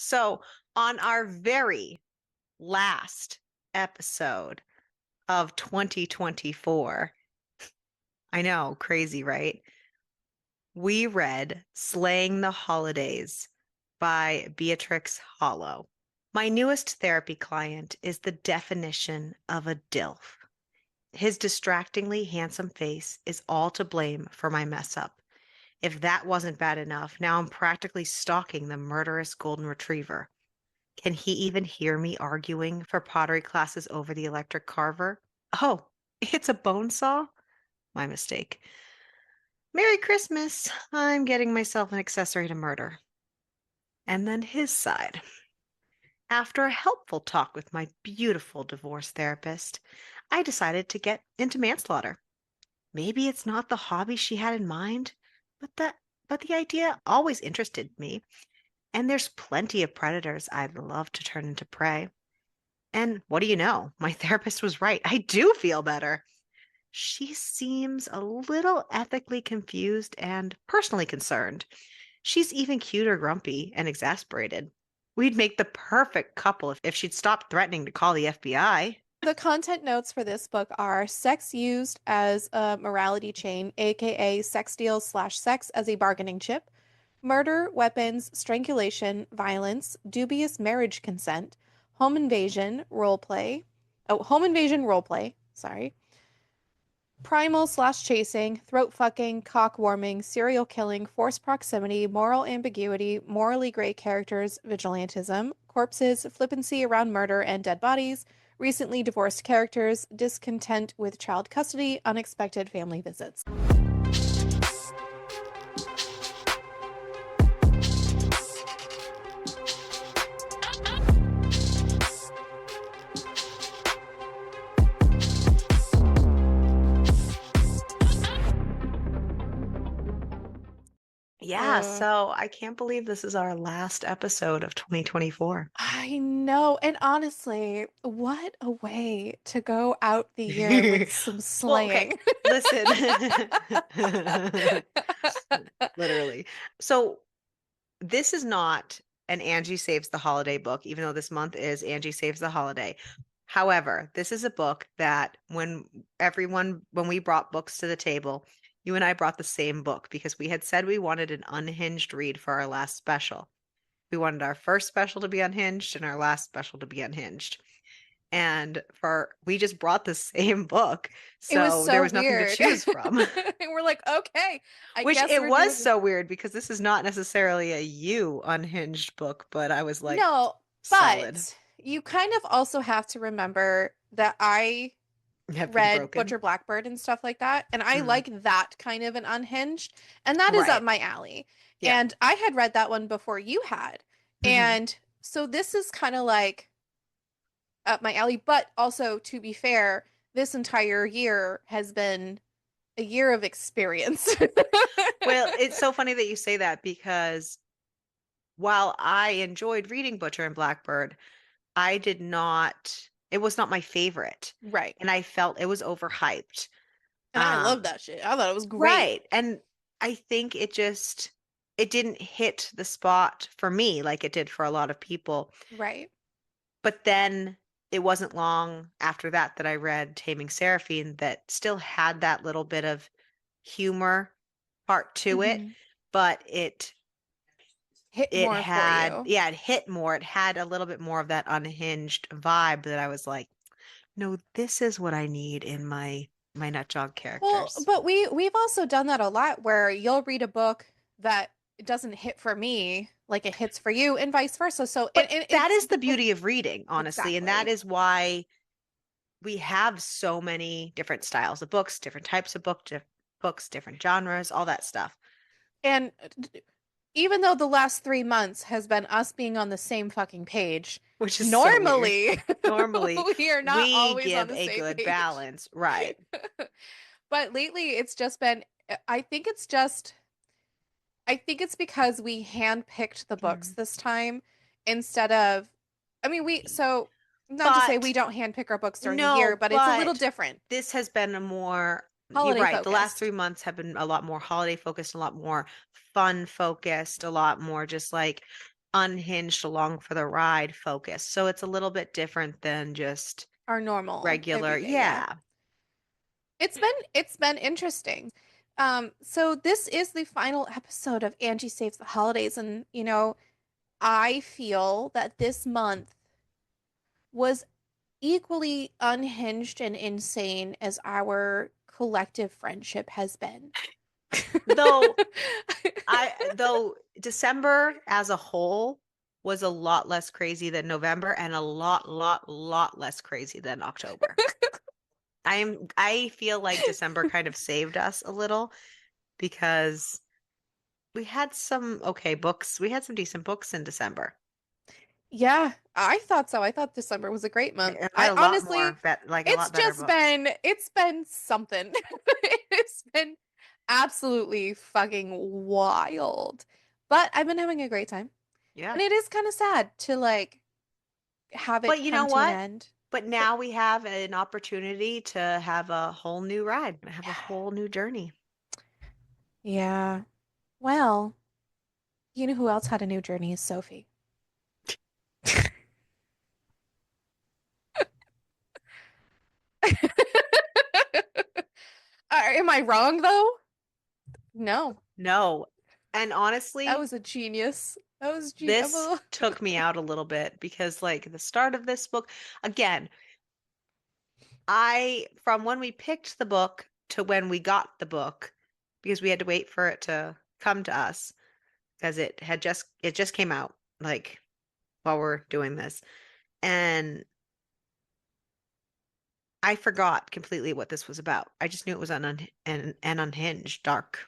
So, on our very last episode of 2024, I know, crazy, right? We read Slaying the Holidays by Beatrix Hollow. My newest therapy client is the definition of a DILF. His distractingly handsome face is all to blame for my mess up. If that wasn't bad enough, now I'm practically stalking the murderous golden retriever. Can he even hear me arguing for pottery classes over the electric carver? Oh, it's a bone saw? My mistake. Merry Christmas. I'm getting myself an accessory to murder. And then his side. After a helpful talk with my beautiful divorce therapist, I decided to get into manslaughter. Maybe it's not the hobby she had in mind, but the idea always interested me. And there's plenty of predators I'd love to turn into prey. And what do you know? My therapist was right. I do feel better. She seems a little ethically confused and personally concerned. She's even cute or grumpy and exasperated. We'd make the perfect couple if she'd stop threatening to call the FBI. The content notes for this book are sex used as a morality chain, aka sex deals slash sex as a bargaining chip, murder, weapons, strangulation, violence, dubious marriage consent, home invasion roleplay, sorry, primal slash chasing, throat fucking, cock warming, serial killing, forced proximity, moral ambiguity, morally gray characters, vigilantism, corpses, flippancy around murder and dead bodies, recently divorced characters, discontent with child custody, unexpected family visits. Yeah, Uh, so I can't believe this is our last episode of 2024. I know. And honestly, what a way to go out the year with some Well, okay, slaying. listen. Literally. So this is not an Angie Saves the Holiday book, even though this month is Angie Saves the Holiday. However, this is a book that when we brought books to the table, you and I brought the same book because we had said we wanted an unhinged read for our last special. We wanted our first special to be unhinged and our last special to be unhinged. And we just brought the same book, It was so there so was nothing to weird. choose from. And we're like, okay, I Which guess it we're was doing this. so weird because this is not necessarily a you unhinged book, but I was like, No, solid. but you kind of also have to remember that I Have been read broken. Butcher Blackbird and stuff like that, and I Mm, like that kind of an unhinged, and that is up right. my alley. Yeah. And I had read that one before you had. Hmm. And so this is kind of like up my alley, but also to be fair, this entire year has been a year of experience. Well, it's so funny that you say that because while I enjoyed reading Butcher and Blackbird, it was not my favorite. Right. And I felt it was overhyped. And I love Um, that shit. I thought it was great. right. And I think it didn't hit the spot for me like it did for a lot of people. Right. But then it wasn't long after that that I read Taming Seraphine that still had that little bit of humor part to it, Hmm. but Hit it more for had, you. yeah, it hit more. It had a little bit more of that unhinged vibe that I was like, no, this is what I need in my nut job Well, characters. but we've also done that a lot where you'll read a book that doesn't hit for me like it hits for you and vice versa. So But that it's is the beauty of reading, honestly, and that exactly. is why we have so many different styles of books, different types of books, different genres, all that stuff, And even though the last 3 months has been us being on the same fucking page, which is so weird. normally Normally, we are not we always on give the a same good page. balance, right? But lately it's just been, I think it's just, I think it's because we handpicked the books Mm. this time instead of, I mean, so not to say we But don't handpick our books during the year, no, but it's a little but different. this has been a more, you're Holiday right. The last focused. 3 months have been a lot more holiday focused, a lot more fun focused, a lot more just like unhinged along for the ride focus. So it's a little bit different than just Our normal regular. everyday, yeah. Yeah. It's been interesting. So this is the final episode of Angie Saves the Holidays, and I feel that this month was equally unhinged and insane as our collective friendship has been. Though though December as a whole was a lot less crazy than November and a lot less crazy than October. I feel like December kind of saved us a little because we had some okay books. We had some decent books in December. Yeah, I thought so. I thought December was a great month. I I had a lot honestly, more like a lot better books. it's been something. It's been absolutely fucking wild. But I've been having a great time. Yeah. And it is kind of sad to like have But it you know come to an what? end. But But now we have an opportunity to have a whole new ride, have a whole new journey. yeah. Well, you know who else had a new journey is Sophie. Am I wrong though? No. No. And That honestly, was a genius. That was this took me out a little bit because like the start of this book, again, from when we picked the book to when we got the book, because we had to wait for it to come to us because it just came out like while we're doing this. And I forgot completely what this was about. I just knew it was an unhinged dark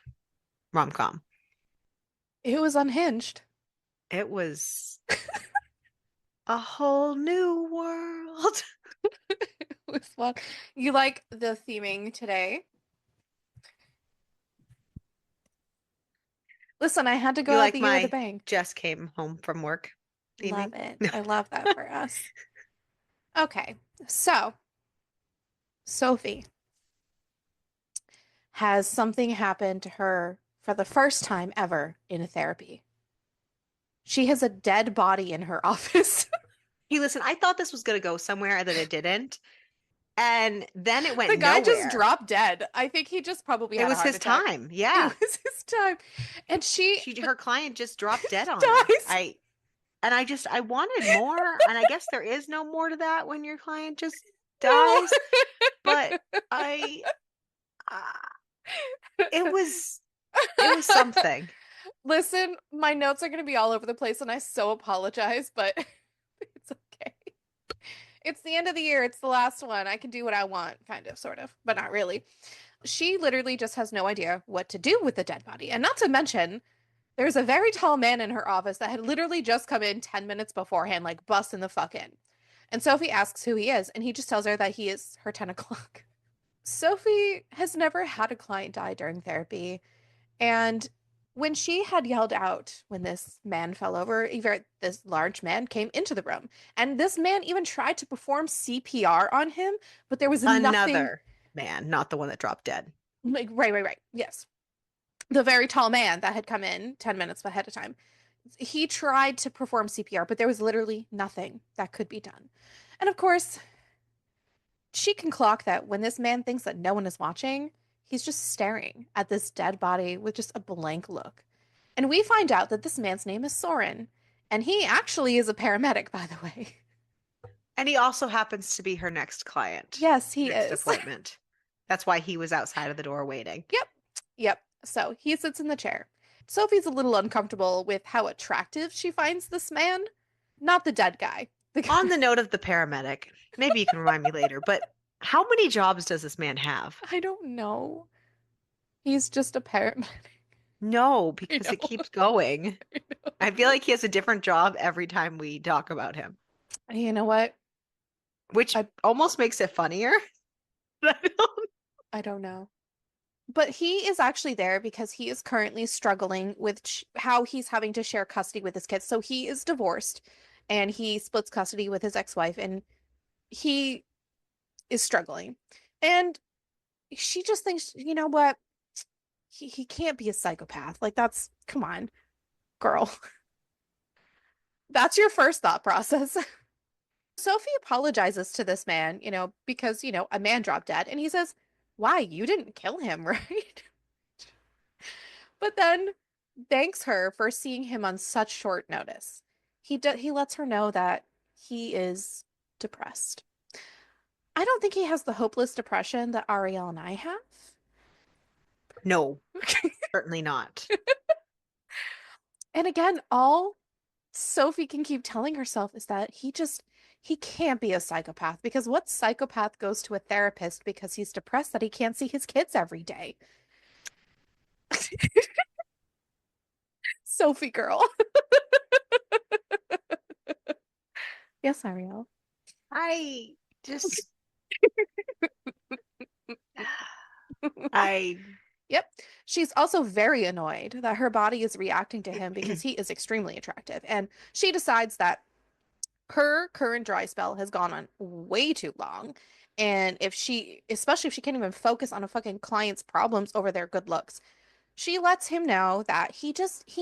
rom-com. It was unhinged. It was a whole new world. It was fun. You like the theming today? Listen, I had to go You out like the year with a my bang. just came home from work Love theming? it. No. I love that for us. Okay, so Sophie has something happen to her for the first time ever in therapy. She has a dead body in her office. Hey, listen, I thought this was going to go somewhere and then it didn't. And then it The went guy just nowhere. dropped dead. I think he just probably It had a was heart his attack. time. It Yeah. was his time. And she Her client just dropped dead on her. dies. I wanted more. And I guess there is no more to that when your client just dies. But I, uh, it was, it was something. Listen, my notes are going to be all over the place and I so apologize, but it's okay. It's the end of the year. It's the last one. I can do what I want, kind of, sort of, but not really. She literally just has no idea what to do with the dead body. And not to mention, there's a very tall man in her office that had literally just come in 10 minutes beforehand, like busting the fuck in. And Sophie asks who he is, and he just tells her that he is her 10 o'clock. Sophie has never had a client die during therapy. And when she had yelled out when this man fell over, this large man came into the room. And this man even tried to perform CPR on him, but there was nothing. Another man, not the one that dropped dead. Like, right. Yes. The very tall man that had come in 10 minutes ahead of time. He tried to perform CPR, but there was literally nothing that could be done. And of course, she can clock that when this man thinks that no one is watching, he's just staring at this dead body with just a blank look. And we find out that this man's name is Soren, and he actually is a paramedic, by the way. And he also happens to be her next client, Yes, he next is. appointment. That's why he was outside of the door waiting. Yep. So he sits in the chair. Sophie's a little uncomfortable with how attractive she finds this man, not the dead guy. The guy. On the note of the paramedic, maybe you can remind me later, but how many jobs does this man have? I don't know. He's just a paramedic. No, I because it know. keeps going. I I feel like he has a different job every time we talk about him, know. You know what? which I almost makes it funnier. I don't know. But he is actually there because he is currently struggling with how he's having to share custody with his kids. So he is divorced and he splits custody with his ex-wife and he is struggling. And she just thinks, you know what? He can't be a psychopath. Like that's come on, girl. That's your first thought process. Sophie apologizes to this man, because, a man dropped dead. And he says, why? You didn't kill him, right? But then thanks her for seeing him on such short notice. He lets her know that he is depressed. I don't think he has the hopeless depression that Ariel and I have. No, certainly not. And again, all Sophie can keep telling herself is that he can't be a psychopath because what psychopath goes to a therapist because he's depressed that he can't see his kids every day? Sophie girl. Yes, Ariel. I just, I, Yep. She's also very annoyed that her body is reacting to him because he is extremely attractive. And she decides that her current dry spell has gone on way too long. And especially if she can't even focus on a fucking client's problems over their good looks, she lets him know that he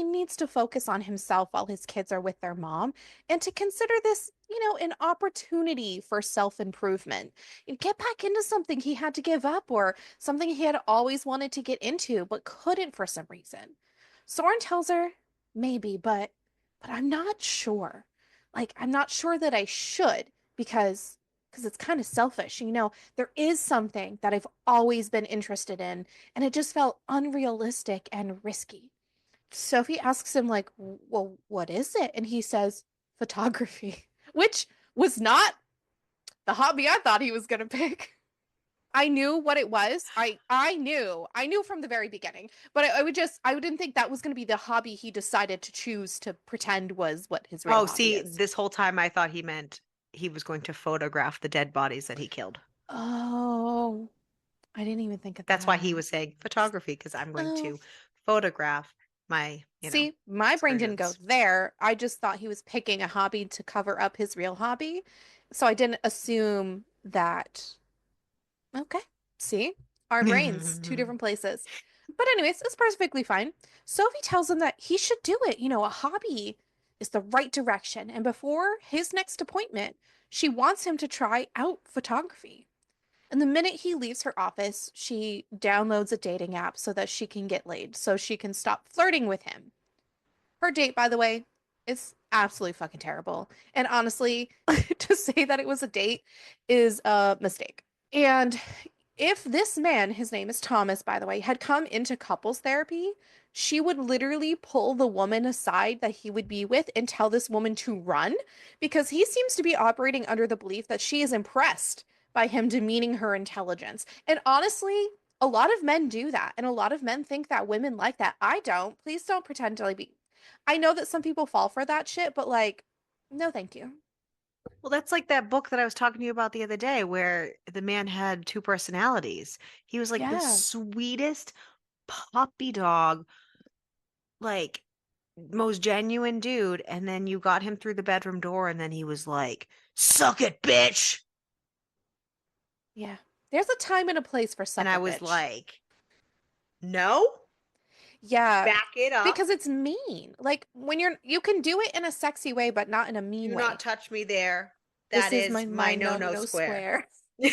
needs to focus on himself while his kids are with their mom and to consider this, an opportunity for self-improvement. And get back into something he had to give up or something he had always wanted to get into but couldn't for some reason. Soren tells her, maybe, but I'm not sure. Like, I'm not sure that I should because it's kind of selfish. There is something that I've always been interested in and it just felt unrealistic and risky. Sophie asks him, like, well, what is it? And he says, photography, which was not the hobby I thought he was going to pick. I knew what it was. I knew from the very beginning, but I didn't think that was going to be the hobby he decided to choose to pretend was what his real oh, hobby see, is. this whole time I thought he meant he was going to photograph the dead bodies that he killed. Oh, I didn't even think of That's why he that. was saying photography, because I'm going Oh, to photograph my, see, my brain didn't go excursions. there. I just thought he was picking a hobby to cover up his real hobby. So I didn't assume that. Okay. See, our brains, two different places. But, anyways, it's perfectly fine. Sophie tells him that he should do it. A hobby is the right direction. And before his next appointment, she wants him to try out photography. And the minute he leaves her office, she downloads a dating app so that she can get laid, so she can stop flirting with him. Her date, by the way, is absolutely fucking terrible. And honestly, to say that it was a date is a mistake. And if this man, his name is Thomas, by the way, had come into couples therapy, she would literally pull the woman aside that he would be with and tell this woman to run because he seems to be operating under the belief that she is impressed by him demeaning her intelligence. And honestly, a lot of men do that. And a lot of men think that women like that. I don't. Please don't pretend to like be. I know that some people fall for that shit, but like, no, thank you. Well, that's like that book that I was talking to you about the other day where the man had two personalities. He was like the Yeah. sweetest puppy dog, like most genuine dude, and then you got him through the bedroom door and then he was like, "Suck it, bitch." Yeah. There's a time and a place for And suck I a was bitch. like, "No, Yeah, back it up. because it's mean. Like when you can do it in a sexy way, but not in a mean Do way. not touch me there. This That is my is my my no no-no no square." square.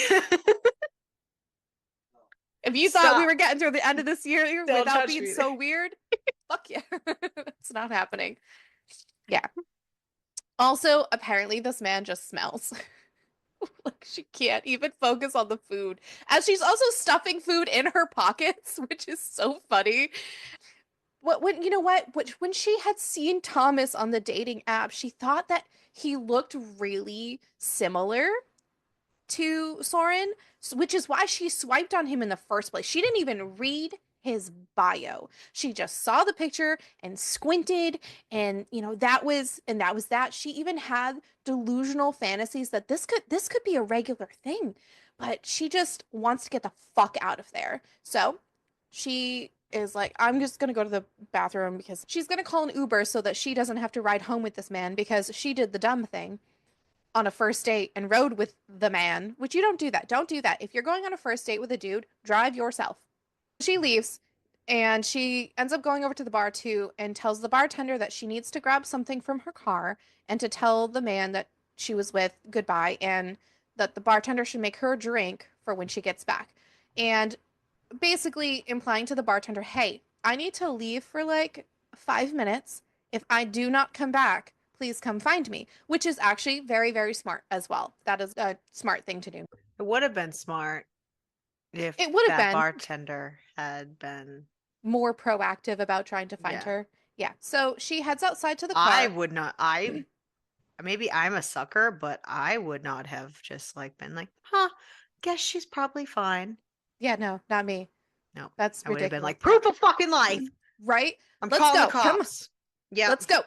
If you thought we Stop. were getting through the end of this year Don't without touch being me. so weird, fuck yeah. It's not happening. Yeah. Also, apparently this man just smells. Like she can't even focus on the food. As she's also stuffing food in her pockets, which is so funny. When she had seen Thomas on the dating app, she thought that he looked really similar to Soren, which is why she swiped on him in the first place. She didn't even read his bio. She just saw the picture and squinted and that was that. She even had delusional fantasies that this could be a regular thing, but she just wants to get the fuck out of there. So, she is like, I'm just gonna go to the bathroom because she's gonna call an Uber so that she doesn't have to ride home with this man because she did the dumb thing on a first date and rode with the man, which you don't do that. Don't do that. If you're going on a first date with a dude, drive yourself. She leaves. And she ends up going over to the bar too and tells the bartender that she needs to grab something from her car and to tell the man that she was with goodbye and that the bartender should make her a drink for when she gets back. And basically implying to the bartender, hey, I need to leave for like 5 minutes. If I do not come back, please come find me, which is actually very, very smart as well. That is a smart thing to do. It would have been smart if It would have that been bartender had been. more proactive about trying to find Yeah. her. Yeah. So she heads outside to the I car. would not. Maybe I'm a sucker, but I would not have just like been like, huh, guess she's probably fine. Yeah, no, not me. No, That's I would have been ridiculous. like, proof of fucking life. Right? I'm Let's calling the go. Come on. cops. Yep. Let's go.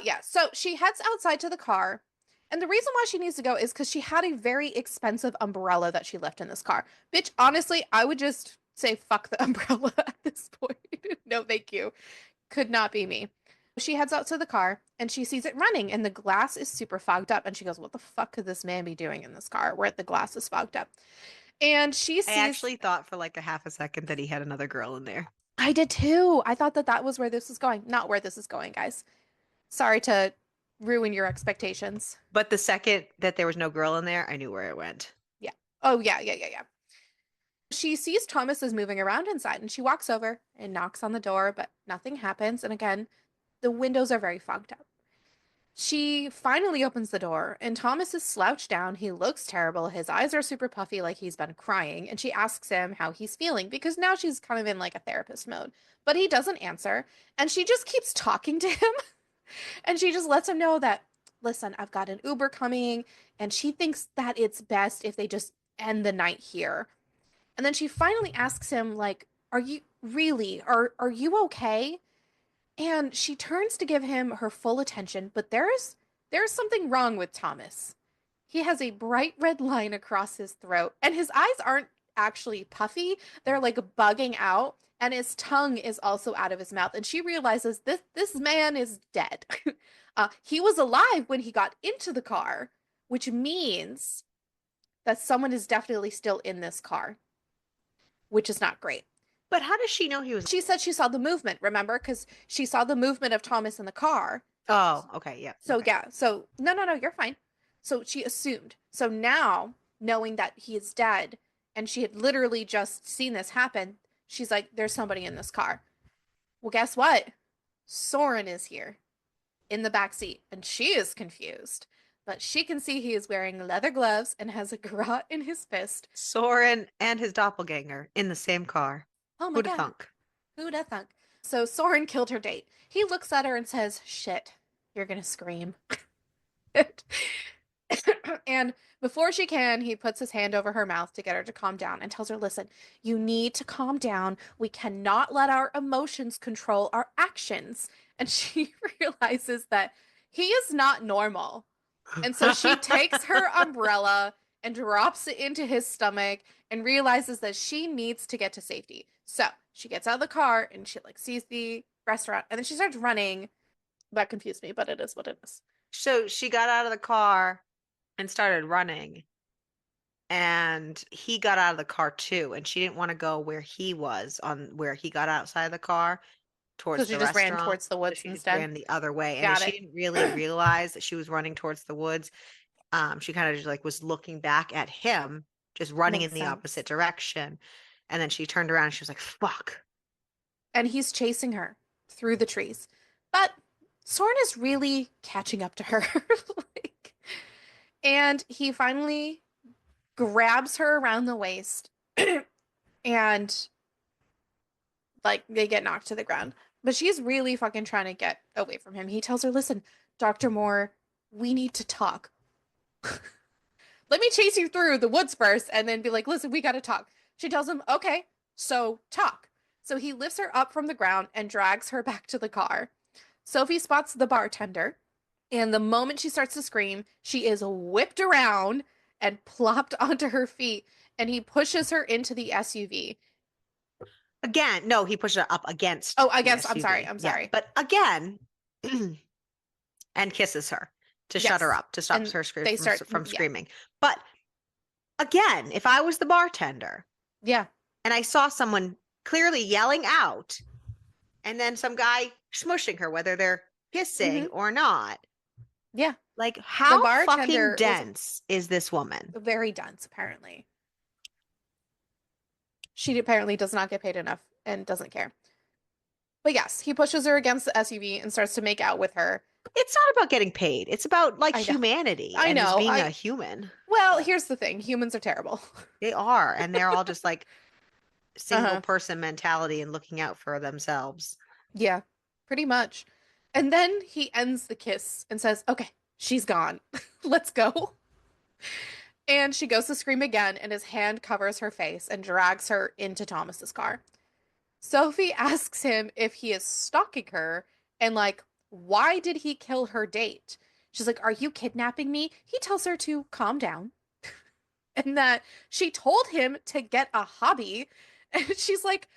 Yeah. So she heads outside to the car. And the reason why she needs to go is because she had a very expensive umbrella that she left in this car. Bitch, honestly, I would just say fuck the umbrella at this point. No, thank you. Could not be me. She heads out to the car and she sees it running and the glass is super fogged up. And she goes, what the fuck could this man be doing in this car where the glass is fogged up? And she I sees. actually thought for like a half a second that he had another girl in there. I did too. I thought that that was where this was going. Not where this is going, guys. Sorry to ruin your expectations. But the second that there was no girl in there, I knew where it went. Yeah. Oh, yeah, yeah, yeah, yeah. She sees Thomas is moving around inside and she walks over and knocks on the door, but nothing happens. And again, the windows are very fogged up. She finally opens the door and Thomas is slouched down. He looks terrible. His eyes are super puffy, like he's been crying. And she asks him how he's feeling because now she's kind of in like a therapist mode. But he doesn't answer. And she just keeps talking to him. And she just lets him know that, listen, I've got an Uber coming. And she thinks that it's best if they just end the night here. And then she finally asks him, like, are you really, are you okay? And she turns to give him her full attention, but there's something wrong with Thomas. He has a bright red line across his throat, and his eyes aren't actually puffy. They're like bugging out, and his tongue is also out of his mouth. And she realizes this man is dead. He was alive when he got into the car, which means that someone is definitely still in this car, which is not great. But how does she know he was? She said she saw the movement, remember? Because she saw the movement of Thomas in the car. Oh, okay, yeah. So, okay. yeah. So, no, you're fine. So she assumed. So now, knowing that he is dead, and she had literally just seen this happen, she's like, there's somebody in this car. Well, guess what? Soren is here in the back seat, and she is confused. But she can see he is wearing leather gloves and has a garrote in his fist. Soren and his doppelganger in the same car. Oh my Who'da God. thunk? Who'da thunk? So Soren killed her date. He looks at her and says, shit, you're gonna scream. And before she can, he puts his hand over her mouth to get her to calm down and tells her, listen, you need to calm down. We cannot let our emotions control our actions. And she realizes that he is not normal. And so she takes her umbrella and drops it into his stomach and realizes that she needs to get to safety. So she gets out of the car and she like sees the restaurant and then she starts running. That confused me, but it is what it is. So she got out of the car and started running. And he got out of the car too. And she didn't want to go where he was, on where he got outside of the car towards So she the just ran restaurant. towards the So woods she just instead. ran the other way. And Got she it. didn't really realize that she was running towards the woods. She kind of just like was looking back at him, just running Makes in the sense. opposite direction. And then she turned around and she was like, fuck. And he's chasing her through the trees. But Soren is really catching up to her. Like, and he finally grabs her around the waist and like they get knocked to the ground. But she's really fucking trying to get away from him. He tells her, listen, Dr. Moore, we need to talk. Let me chase you through the woods first and then be like, listen, we got to talk. She tells him, okay, so talk. So he lifts her up from the ground and drags her back to the car. Sophie spots the bartender. And the moment she starts to scream, she is whipped around and plopped onto her feet. And he pushes her into the SUV. Again, no, he pushed her up against. Oh, I the guess. I'm SUV. sorry. I'm Yeah, sorry. but again, and kisses her to shut her Yes. up, to stop And her they from, start- from yeah. screaming. But again, if I was the bartender Yeah. and I saw someone clearly yelling out, and then some guy smushing her, whether they're kissing or not. Yeah. Like, The how fucking bartender was dense is this woman? very dense, apparently. She apparently does not get paid enough and doesn't care. But yes, he pushes her against the SUV and starts to make out with her. It's not about getting paid. It's about like I know. humanity I and just know. being a human. Well, here's the thing. Humans are terrible. They are, and they're all just like single Uh-huh. person mentality and looking out for themselves. Yeah, pretty much. And then he ends the kiss and says, "Okay, she's gone. Let's go." And she goes to scream again, and his hand covers her face and drags her into Thomas's car. Sophie asks him if he is stalking her and, like, why did he kill her date? She's like, "Are you kidnapping me?" He tells her to calm down and that she told him to get a hobby. And she's like,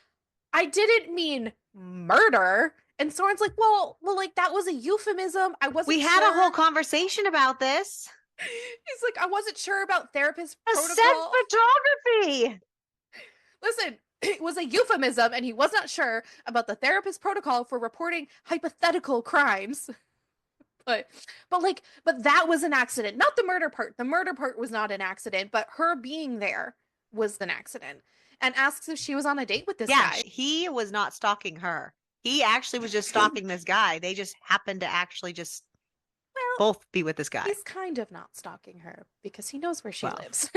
"I didn't mean murder." And Soren's like, well, like that was a euphemism. I wasn't We had sure. a whole conversation about this. He's like, "I wasn't sure about therapist Set protocol." photography. Listen, it was a euphemism and he was not sure about the therapist protocol for reporting hypothetical crimes. But that was an accident, not the murder part. The murder part was not an accident, but her being there was an accident. And asks if she was on a date with this guy. He was not stalking her. He actually was just stalking this guy. They just happened to actually just both be with this guy. He's kind of not stalking her because he knows where she lives.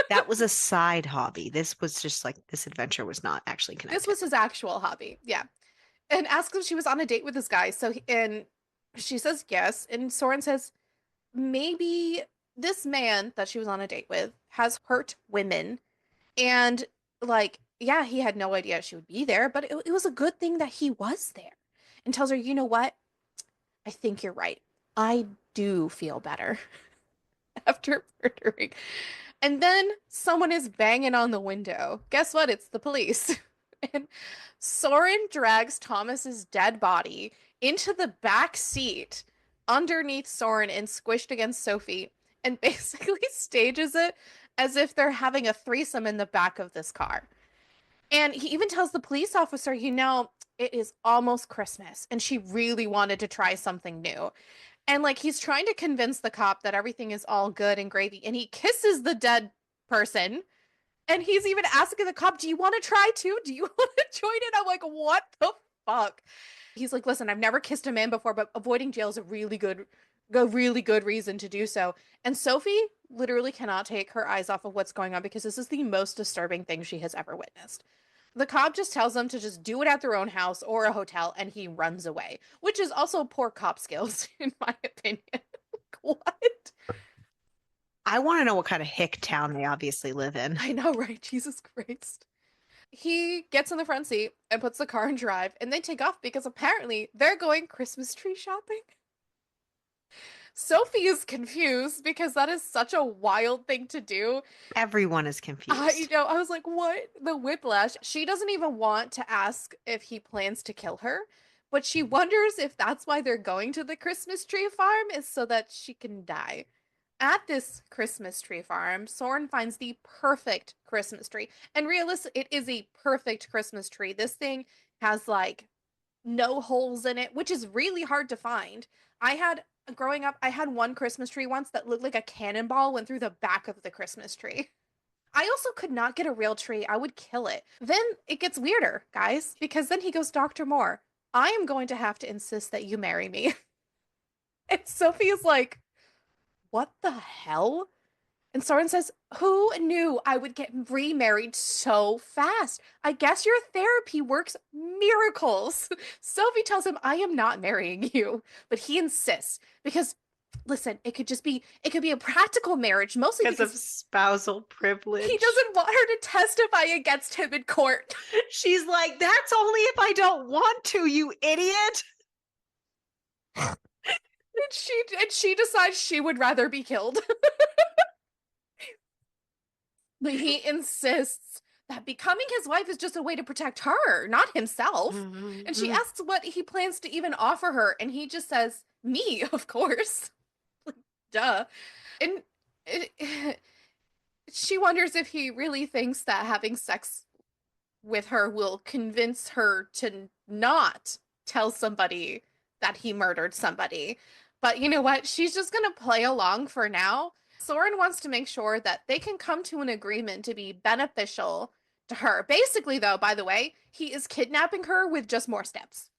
That was a side hobby. This was just like this adventure was not actually connected. This was his actual hobby. Yeah. And asks if she was on a date with this guy. And she says yes. And Soren says, maybe this man that she was on a date with has hurt women. And, like, yeah, he had no idea she would be there, but it was a good thing that he was there. And tells her, "You know what? I think you're right. I do feel better after murdering." And then someone is banging on the window. Guess what? It's the police. And Soren drags Thomas's dead body into the back seat underneath Soren and squished against Sophie and basically stages it as if they're having a threesome in the back of this car. And he even tells the police officer, it is almost Christmas and she really wanted to try something new. And, like, he's trying to convince the cop that everything is all good and gravy. And he kisses the dead person. And he's even asking the cop, "Do you want to try too? Do you want to join in?" I'm like, what the fuck? He's like, "Listen, I've never kissed a man before, but avoiding jail is a really good reason to do so." And Sophie literally cannot take her eyes off of what's going on because this is the most disturbing thing she has ever witnessed. The cop just tells them to just do it at their own house or a hotel, and he runs away, which is also poor cop skills, in my opinion. What? I want to know what kind of hick town they obviously live in. I know, right? Jesus Christ. He gets in the front seat and puts the car in drive, and they take off because apparently they're going Christmas tree shopping. Sophie is confused because that is such a wild thing to do. Everyone is confused. I was like, what? The whiplash. She doesn't even want to ask if he plans to kill her, but she wonders if that's why they're going to the Christmas tree farm, is so that she can die. At this Christmas tree farm, Soren finds the perfect Christmas tree. And realistically, it is a perfect Christmas tree. This thing has, like, no holes in it, which is really hard to find. Growing up, I had one Christmas tree once that looked like a cannonball went through the back of the Christmas tree. I also could not get a real tree. I would kill it. Then it gets weirder, guys, because then he goes, "Dr. Moore, I am going to have to insist that you marry me." And Sophie is like, "What the hell?" And Soren says, "Who knew I would get remarried so fast? I guess your therapy works miracles." Sophie tells him, "I am not marrying you," but he insists because, listen, it could be a practical marriage, mostly because of spousal privilege. He doesn't want her to testify against him in court. She's like, "That's only if I don't want to, you idiot." And she decides she would rather be killed. But he insists that becoming his wife is just a way to protect her, not himself. And she asks what he plans to even offer her, and he just says, "Me, of course." Like, duh. And she wonders if he really thinks that having sex with her will convince her to not tell somebody that he murdered somebody. But you know what? She's just going to play along for now. Soren wants to make sure that they can come to an agreement to be beneficial to her. Basically, though, by the way, he is kidnapping her with just more steps.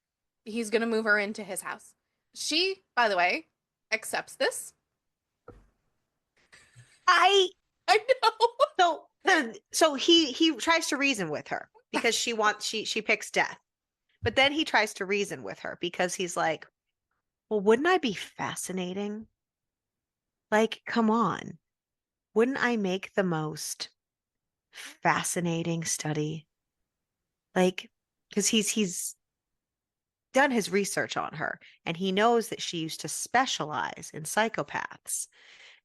He's going to move her into his house. She, by the way, accepts this. I I know. so he tries to reason with her because she picks death. But then he tries to reason with her because he's like, "Well, wouldn't I be fascinating? Like, come on. Wouldn't I make the most fascinating study?" Like, because he's done his research on her and he knows that she used to specialize in psychopaths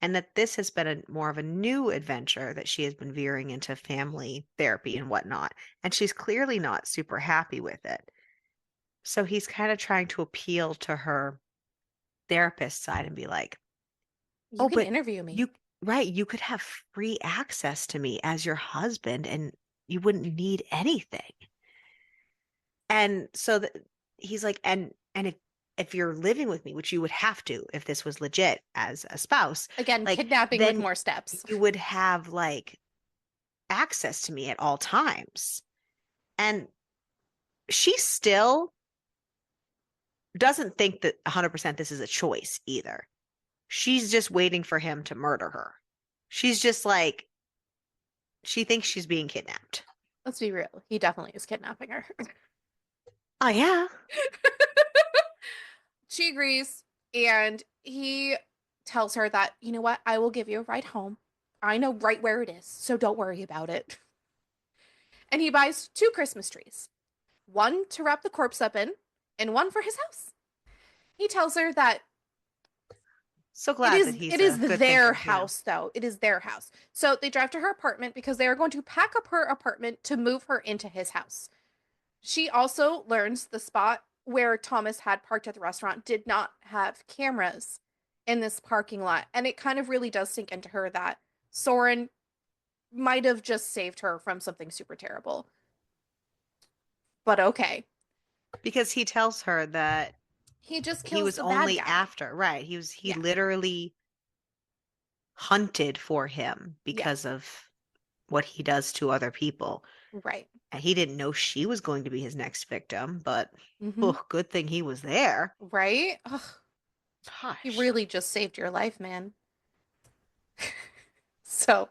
and that this has been more of a new adventure that she has been veering into family therapy and whatnot. And she's clearly not super happy with it. So he's kind of trying to appeal to her therapist side and be like, You "Oh, can but interview me. you, right, you could have free access to me as your husband and you wouldn't need anything." And so he's like, and if you're living with me, which you would have to if this was legit as a spouse, Again, like kidnapping with then more steps. you would have like access to me at all times. And she still doesn't think that 100% this is a choice either. She's just waiting for him to murder her. She's just like, she thinks she's being kidnapped. Let's be real. He definitely is kidnapping her. Oh, yeah. She agrees, and he tells her that, you know what, I will give you a ride home. I know right where it is, so don't worry about it. And he buys two Christmas trees, one to wrap the corpse up in, and one for his house. He tells her that So it glad that is he's it is a good their thinker. house, though. It is their house. So they drive to her apartment because they are going to pack up her apartment to move her into his house. She also learns the spot where Thomas had parked at the restaurant did not have cameras in this parking lot. And it kind of really does sink into her that Soren might have just saved her from something super terrible. But okay. Because he tells her that He just he kills was the bad only guy. after, right. He Yeah. literally hunted for him because Yes. of what he does to other people. Right. And he didn't know she was going to be his next victim, but Mm-hmm. oh, good thing he was there. Right? Ugh, he Gosh. really just saved your life, man. So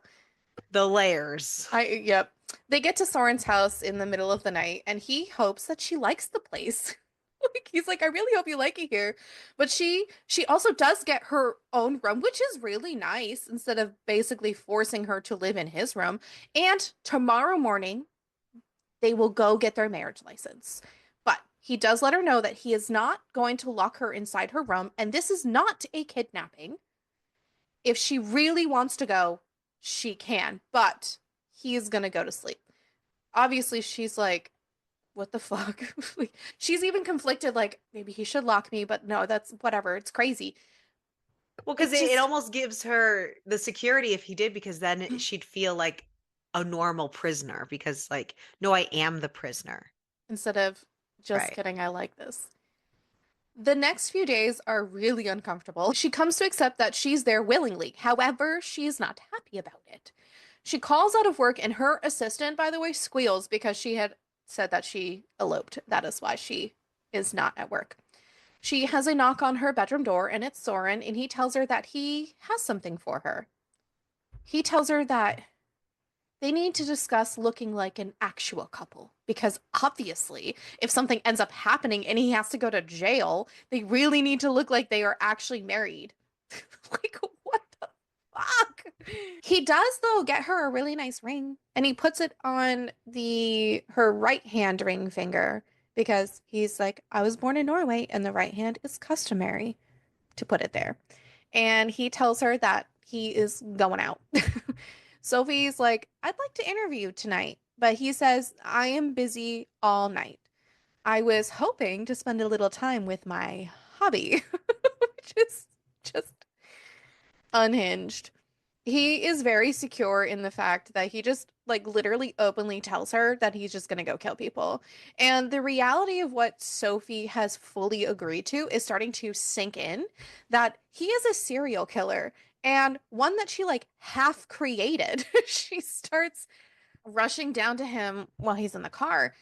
The layers. yep. They get to Soren's house in the middle of the night, and he hopes that she likes the place. Like he's like, I really hope you like it here. But she also does get her own room, which is really nice, instead of basically forcing her to live in his room. And tomorrow morning, they will go get their marriage license. But he does let her know that he is not going to lock her inside her room, and this is not a kidnapping. If she really wants to go, she can, but he is gonna go to sleep. Obviously, she's like, what the fuck? She's even conflicted, like, maybe he should lock me, but no, that's whatever. It's crazy. Well, because It it just, almost gives her the security if he did, because then she'd feel like a normal prisoner. Because, like, no, I am the prisoner. instead of just Right. kidding, I like this. The next few days are really uncomfortable. She comes to accept that she's there willingly. However, she's not happy about it. She calls out of work, and her assistant, by the way, squeals because she had said that she eloped. That is why she is not at work. She has a knock on her bedroom door, and it's Soren, and he tells her that he has something for her. He tells her that they need to discuss looking like an actual couple because obviously, if something ends up happening and he has to go to jail, they really need to look like they are actually married. Like, what the fuck? He does, though, get her a really nice ring, and he puts it on the her right hand ring finger because he's like, I was born in Norway, and the right hand is customary to put it there. And he tells her that he is going out. Sophie's like, I'd like to interview tonight, but he says, I am busy all night. I was hoping to spend a little time with my hobby, which is just unhinged. He is very secure in the fact that he just like literally openly tells her that he's just gonna go kill people. And the reality of what Sophie has fully agreed to is starting to sink in, that he is a serial killer and one that she like half created. She starts rushing down to him while he's in the car.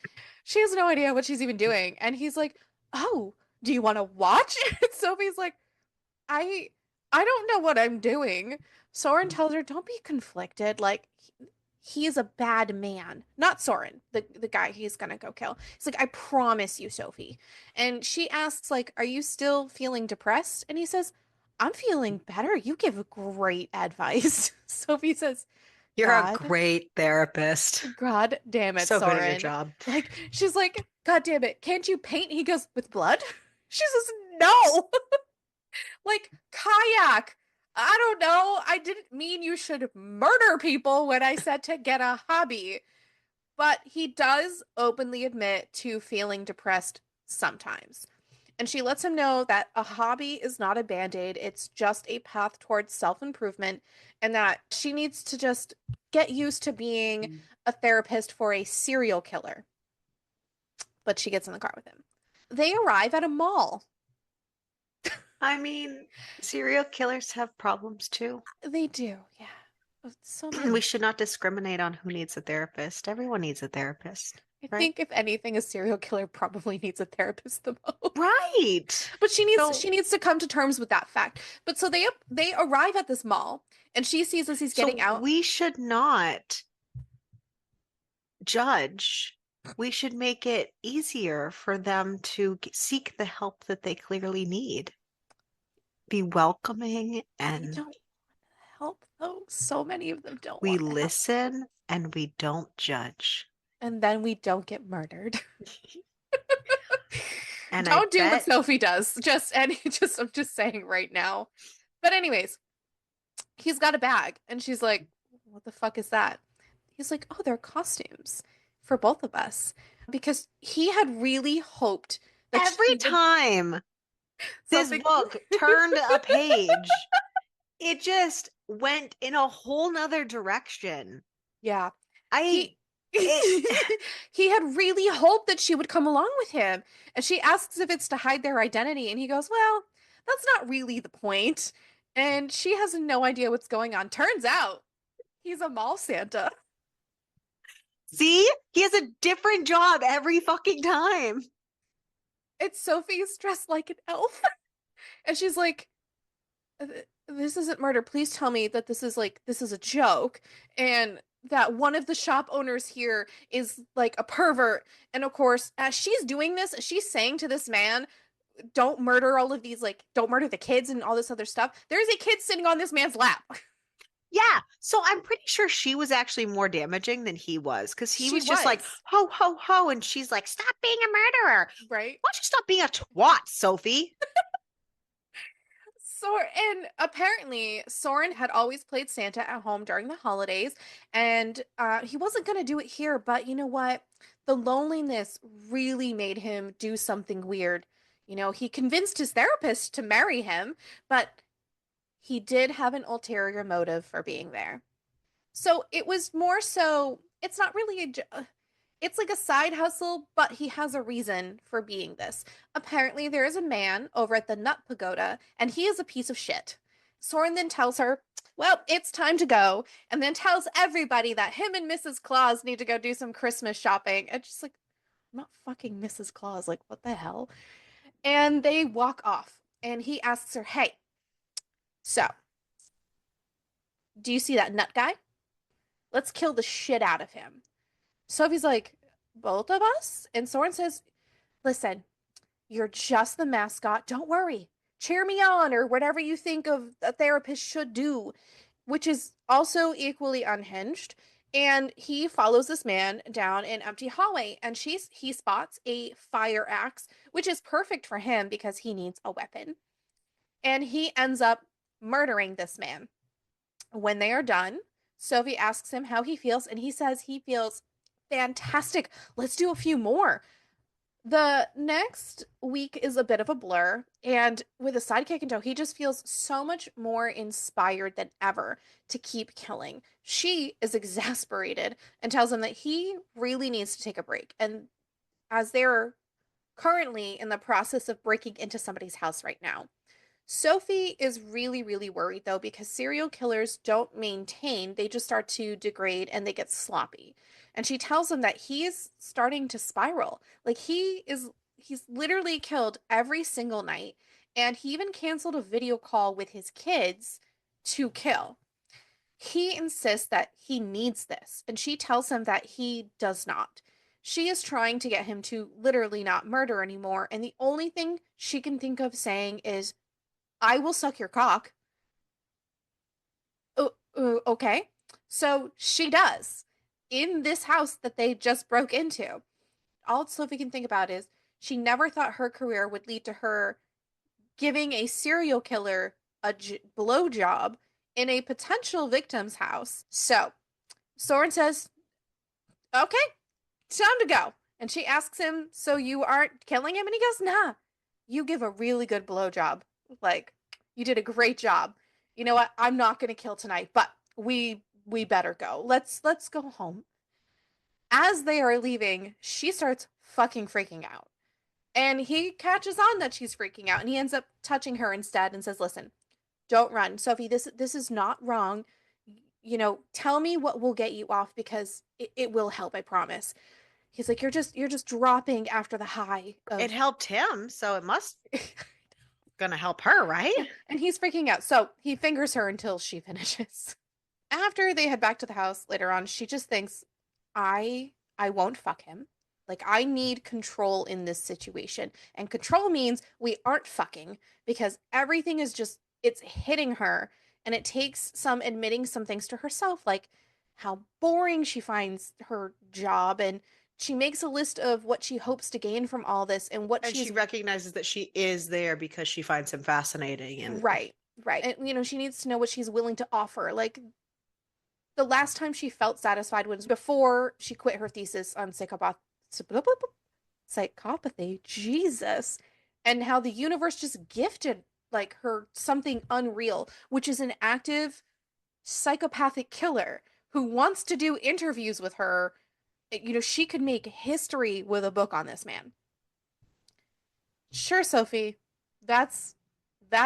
She has no idea what she's even doing. And he's like, "Oh, do you want to watch?" And Sophie's like, I I don't know what I'm doing. Soren tells her, "Don't be conflicted. Like he is a bad man." Not Soren, the guy he's gonna go kill. He's like, "I promise you, Sophie." And she asks, like, "Are you still feeling depressed?" And he says, "I'm feeling better. You give great advice." Sophie says, You're a "God, great therapist. God damn it, So good at your Soren." job. Like, she's like, "God damn it, can't you paint?" He goes, "With blood?" She says, "No." Like, kayak. I don't know. I didn't mean you should murder people when I said to get a hobby. But he does openly admit to feeling depressed sometimes. And she lets him know that a hobby is not a band-aid, it's just a path towards self-improvement, and that she needs to just get used to being a therapist for a serial killer. But she gets in the car with him. They arrive at a mall. I mean, serial killers have problems too. They do, yeah. So We many. should not discriminate on who needs a therapist. Everyone needs a therapist, I right? think if anything, a serial killer probably needs a therapist the most. Right. But she So, needs to come to terms with that fact. But so they arrive at this mall, and she sees as he's getting so out. we should not judge. We should make it easier for them to seek the help that they clearly need. Be welcoming, They and don't help though. So many of them don't we want to help. listen and we don't judge. And then we don't get murdered. And I Don't do what bet, Sophie does. I'm just saying right now. But anyways, he's got a bag and she's like, "What the fuck is that?" He's like, "Oh, they're costumes for both of us." Because he had really hoped that every she would time this something. book turned a page, it just went in a whole nother direction. Yeah. I He it he had really hoped that she would come along with him. And she asks if it's to hide their identity, and he goes, "Well, that's not really the point." And she has no idea what's going on. Turns out he's a mall Santa. see, he has a different job every fucking time. It's Sophie's dressed like an elf. And she's like, "This isn't murder. Please tell me that this is a joke, and that one of the shop owners here is like a pervert." And of course, as she's doing this, she's saying to this man, "Don't murder all of these, like, don't murder the kids and all this other stuff." There's a kid sitting on this man's lap. Yeah, so I'm pretty sure she was actually more damaging than he was, because he She was just like, was, ho, ho, ho. And she's like, stop being a murderer. right? Why don't you stop being a twat, Sophie? And apparently Soren had always played Santa at home during the holidays, and he wasn't going to do it here, but you know what? The loneliness really made him do something weird. You know, he convinced his therapist to marry him, but he did have an ulterior motive for being there. So it was more so, it's not really it's like a side hustle, but he has a reason for being this. Apparently, there is a man over at the Nut Pagoda, and he is a piece of shit. Soren then tells her, "Well, it's time to go," and then tells everybody that him and Mrs. Claus need to go do some Christmas shopping. And just like, "I'm not fucking Mrs. Claus. Like, what the hell?" And they walk off, and he asks her, "Hey, so do you see that nut guy? Let's kill the shit out of him." Sophie's like, "Both of us?" And Soren says, "Listen, you're just the mascot. Don't worry. Cheer me on," or whatever you think of a therapist should do, which is also equally unhinged. And he follows this man down an empty hallway, and he spots a fire axe, which is perfect for him because he needs a weapon. And he ends up murdering this man. When they are done, Sophie asks him how he feels, and he says he feels fantastic. Let's do a few more. The next week is a bit of a blur, and with a sidekick in tow, he just feels so much more inspired than ever to keep killing. She is exasperated and tells him that he really needs to take a break. And as they're currently in the process of breaking into somebody's house right now, Sophie is really, really worried though, because serial killers don't maintain, they just start to degrade and they get sloppy. And she tells him that he is starting to spiral. Like he's literally killed every single night. And he even canceled a video call with his kids to kill. He insists that he needs this, and she tells him that he does not. She is trying to get him to literally not murder anymore, and the only thing she can think of saying is, I will suck your cock. Okay. So she does in this house that they just broke into. All Sophie can think about is she never thought her career would lead to her giving a serial killer a blowjob in a potential victim's house. So Soren says, okay, time to go. And she asks him, so you aren't killing him? And he goes, nah, you give a really good blowjob. Like, you did a great job. You know what? I'm not going to kill tonight, but we better go. Let's go home. As they are leaving, she starts fucking freaking out. And he catches on that she's freaking out and he ends up touching her instead and says, "Listen, don't run. Sophie, this is not wrong. You know, tell me what will get you off because it will help, I promise." He's like, you're just dropping after the high It of helped him, so it must gonna help her, right? Yeah, and he's freaking out. So he fingers her until she finishes. After they head back to the house later on, she just thinks, I won't fuck him. Like I need control in this situation. And control means we aren't fucking because everything is just it's hitting her and it takes some admitting some things to herself like how boring she finds her job and she makes a list of what she hopes to gain from all this and what And she she's recognizes that she is there because she finds him fascinating and right, right. And she needs to know what she's willing to offer. Like the last time she felt satisfied was before she quit her thesis on psychopathy. Jesus. And how the universe just gifted like her something unreal, which is an active psychopathic killer who wants to do interviews with her. She could make history with a book on this man. Sure, Sophie. That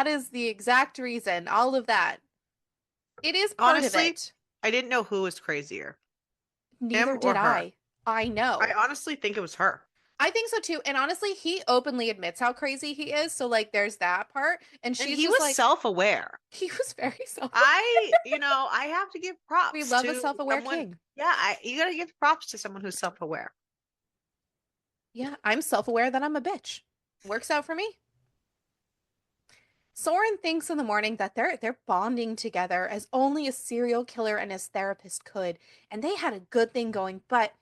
is the exact reason. All of that. It is part of honestly, it. I didn't know who was crazier, Neither him did or her. I. I I know. honestly think it was her. I think so too. And honestly, he openly admits how crazy he is. So like there's that part. And And she's he just was like self-aware. he was very self I have to give We props love a to self-aware someone. king. Yeah, you gotta give props to someone who's self-aware. Yeah, I'm self-aware that I'm a bitch. Works out for me. Soren thinks in the morning that they're bonding together as only a serial killer and his therapist could, and they had a good thing going, but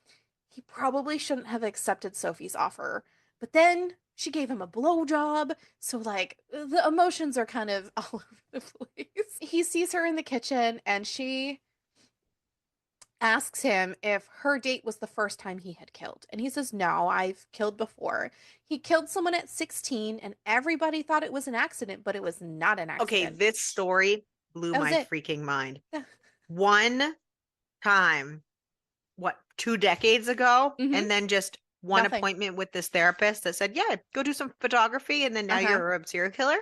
he probably shouldn't have accepted Sophie's offer. But then she gave him a blowjob, so like the emotions are kind of all over the place. He sees her in the kitchen and she asks him if her date was the first time he had killed. And he says, "No, I've killed before." He killed someone at 16 and everybody thought it was an accident, but it was not an Okay, accident. this story blew That was my it. freaking mind. One time, what, 2 decades ago, Mm-hmm. and then just one Nothing. appointment with this therapist that said, "Yeah, go do some photography," and then now Uh-huh. you're a serial killer.